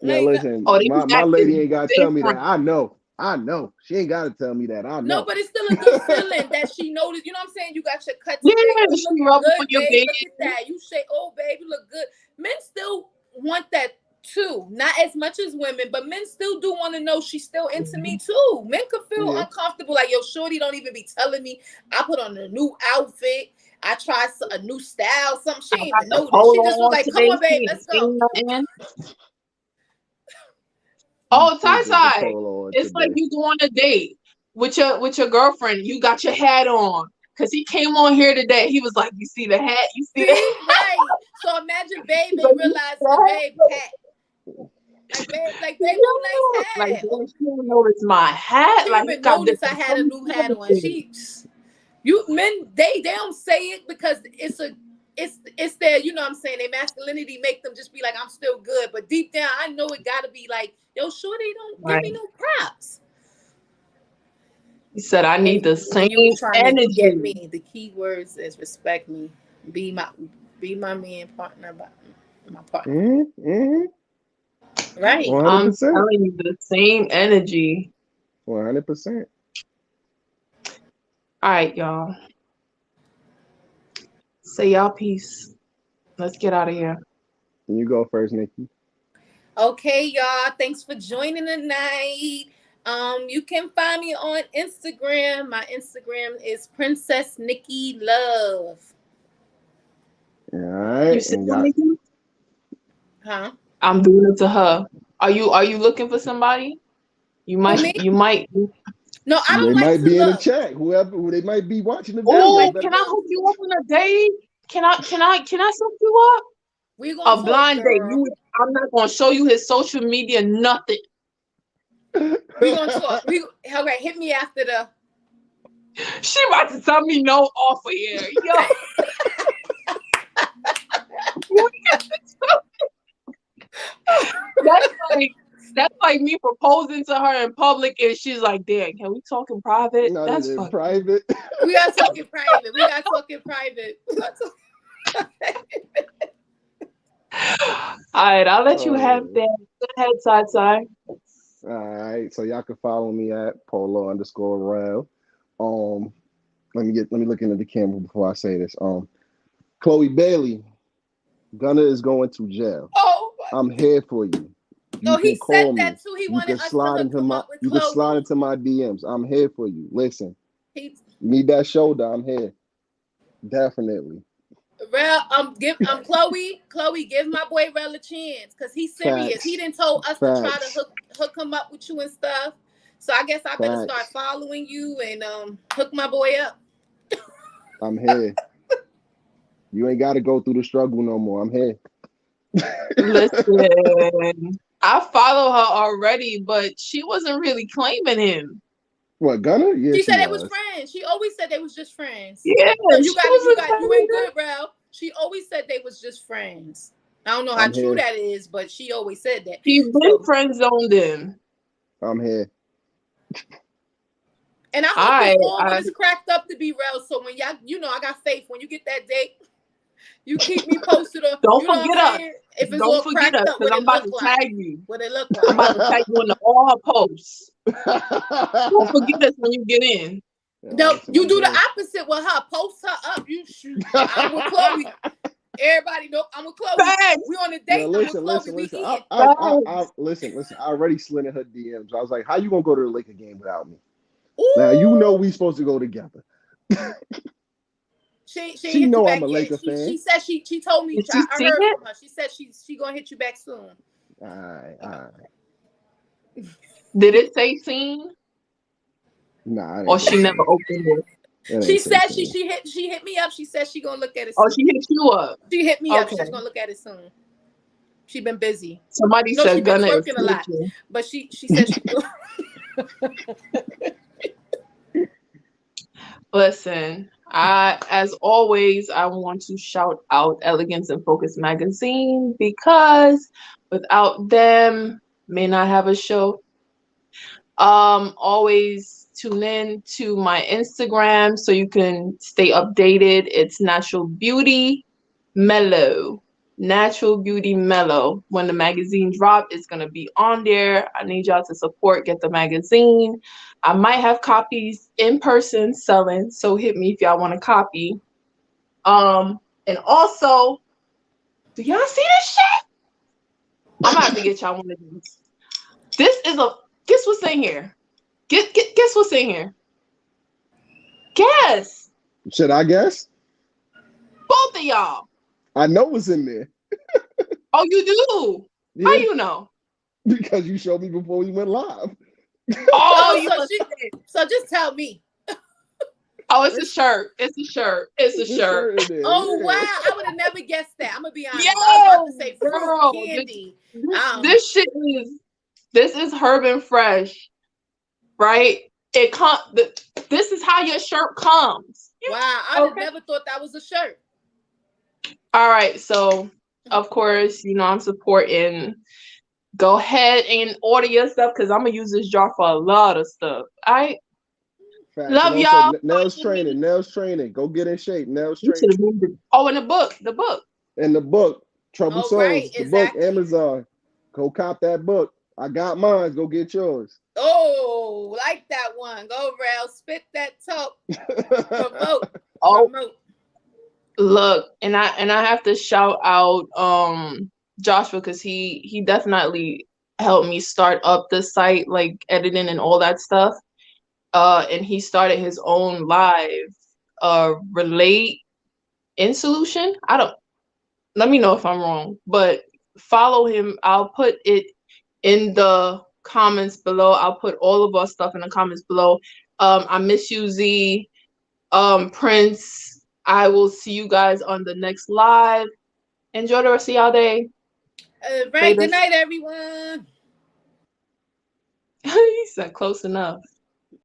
Now like, listen, Oh, they be my lady acting ain't gotta tell me that. different. I know. I know. She ain't gotta tell me that. I no, know. but it's still a good feeling that she noticed. You know what I'm saying? You got your cut Yeah, today. Oh, you she looking rubbing on good, your babe. bed. Look at that. You say, oh, babe, you look good. Men still want that too. Not as much as women, but men still do want to know she's still into me too. Men could feel Yeah. uncomfortable. Like, yo, shorty don't even be telling me. I put on a new outfit. I try a new style. Something she I ain't got even the noticed. She polo just was on like, come today. on, babe, She ain't let's go. seen nothing. You Oh, still put the Ty, polo on it's like today. you go on a date with your girlfriend. You got your hat on because he came on here today. He was like, "You see the hat? You see the hat?" See, right. So imagine babe He's ain't like, "You see realizing the the babe hat?" hat. Like babe, oh, Yeah. nice Like, hat. damn, she didn't notice my hat. She Like, didn't he even got notice I different had a colors new and hat on. everything. You men, they don't say it because it's their, what I'm saying, their masculinity make them just be like, I'm still good. But deep down, I know it gotta be like, yo, shorty, don't give Right. me no props. He said, "I need And the you same was trying to get energy." me. The key words is respect me. Be my Be my man, partner, my partner. Mm-hmm. Right. 100%. telling you the same energy. 100%. All right, y'all. Say y'all peace. Let's get out of here. You go first, Nikki. Okay, y'all. Thanks for joining tonight. You can find me on Instagram. My Instagram is Princess Nikki Love. All You right. see And y'all, Nikki? Huh? I'm doing it to her. Are you looking for somebody? You Who, might me? you might. No, I they don't like might to be in the look. chat. Whoever they might be watching the I don't video. Oh, like to Better. can I look. hook you up on a date? Can I set you up? We gonna A talk, blind date. girl. I'm not gonna show you his social media, nothing. We gonna talk. Okay, hit me after the. She about to tell me no off of here. Yo. That's like me proposing to her in public and she's like, damn, can we talk in private? Not That's in fucking private. We gotta talk in private. We gotta talk in private. all right, I'll let you have Oh, that. Go ahead, side. all right. So y'all can follow me at polo_rev. Let me look into the camera before I say this. Chloe Bailey, Gunna is going to jail. Oh, I'm here for you. You oh, he can said call me. that too. He You wanted can us slide to into come my. up with You can slide Chloe. into my DMs. I'm here for you. Listen, He, you need that shoulder. I'm here. Definitely. Chloe, give my boy Rel a chance because he's serious. He Facts. didn't told us to try to Facts. hook him up with you and stuff. So I guess I better start Facts. following you and hook my boy up. I'm here. You ain't got to go through the struggle no more. I'm here. Listen, I follow her already, but she wasn't really claiming him. What, Gunna? Yeah, She she said they was was. friends. She always said they was just friends. Yeah, So you she got it. wasn't You ain't claiming him. good, bro. She always said they was just friends. I don't know how I'm true here. that is, but she always said that. She been So, friend zoned him. I'm here. and I All hope it's right, all when it's cracked up to be real. So when y'all, I got faith. When you get that date, you keep me posted on. don't You know what I'm forget us. saying? If it's Don't all forget cracked us, up, because what I'm it about look to like? tag you. What it look I'm like? about to tag you into all her posts. Don't forget us when you get in. No, Listen, you I'm do the here. opposite with her. Post her up. You shoot. I'm with Chloe. Everybody know I'm with Chloe. Facts. We on a Yo, date. I'm with Chloe. listen. We eating. Listen. I already slid in her DMs. I was like, "How you gonna go to the Laker game without me?" Now you know Ooh. we supposed to go together. She ain't She hit you know back I'm a yet. Laker She fan. said she told me. Did you I see heard it? from her. She said she gonna hit you back soon. All right. Did it say seen? Nah, I Or didn't say she never seen. opened it? It She ain't say said seen. she hit me up. She said she gonna look at it Oh, soon. she hit you up. She hit me up. Okay. She's gonna look at it soon. She been busy. Somebody No, she said been Gunna is twerking a lot. snitching. But she said she Listen, as always, I want to shout out Elegance and Focus magazine because without them, may not have a show. Always tune in to my Instagram so you can stay updated. It's Natural Beauty Mellow. Natural Beauty Mellow. When the magazine drop, it's gonna be on there. I need y'all to support, get the magazine. I might have copies in person selling, so hit me if y'all want a copy. And also, do y'all see this shit? I'm gonna have to get y'all one of these. Guess what's in here? Guess what's in here? Guess. Should I guess? Both of y'all. I know what's in there. Oh, you do? Yeah, How you know? because you showed me before we went live. Oh, so just tell me. Oh, it's a shirt. It's a shirt. It's a shirt. In there. Oh Yeah. wow, I would have never guessed that. I'm gonna be honest. I was Yo, about to say fruit girl, candy. this shit this is herb and fresh, right? This is how your shirt comes. Wow, I'd have never thought that was a shirt. All right, so of course, I'm supporting. Go ahead and order your stuff because I'm gonna use this jar for a lot of stuff. All right. Facts. Love And also, y'all. nails training. Go get in shape. Nails You should training. have moved it. Oh, and the book. And the book, Troubled All right, Souls, the book, exactly. Amazon. Go cop that book. I got mine. Go get yours. Oh, like that one. Go, Rel. Spit that talk. Promote. Oh, Promote. look, and I have to shout out Joshua because he definitely helped me start up the site, like editing and all that stuff. And he started his own live relate in solution. I don't, let me know if I'm wrong, but follow him. I'll put it in the comments below. I'll put all of our stuff in the comments below. I miss you, Z. Prince. I will see you guys on the next live. Enjoy the rest of y'all day. Right. Later. Good night, everyone. He said close enough.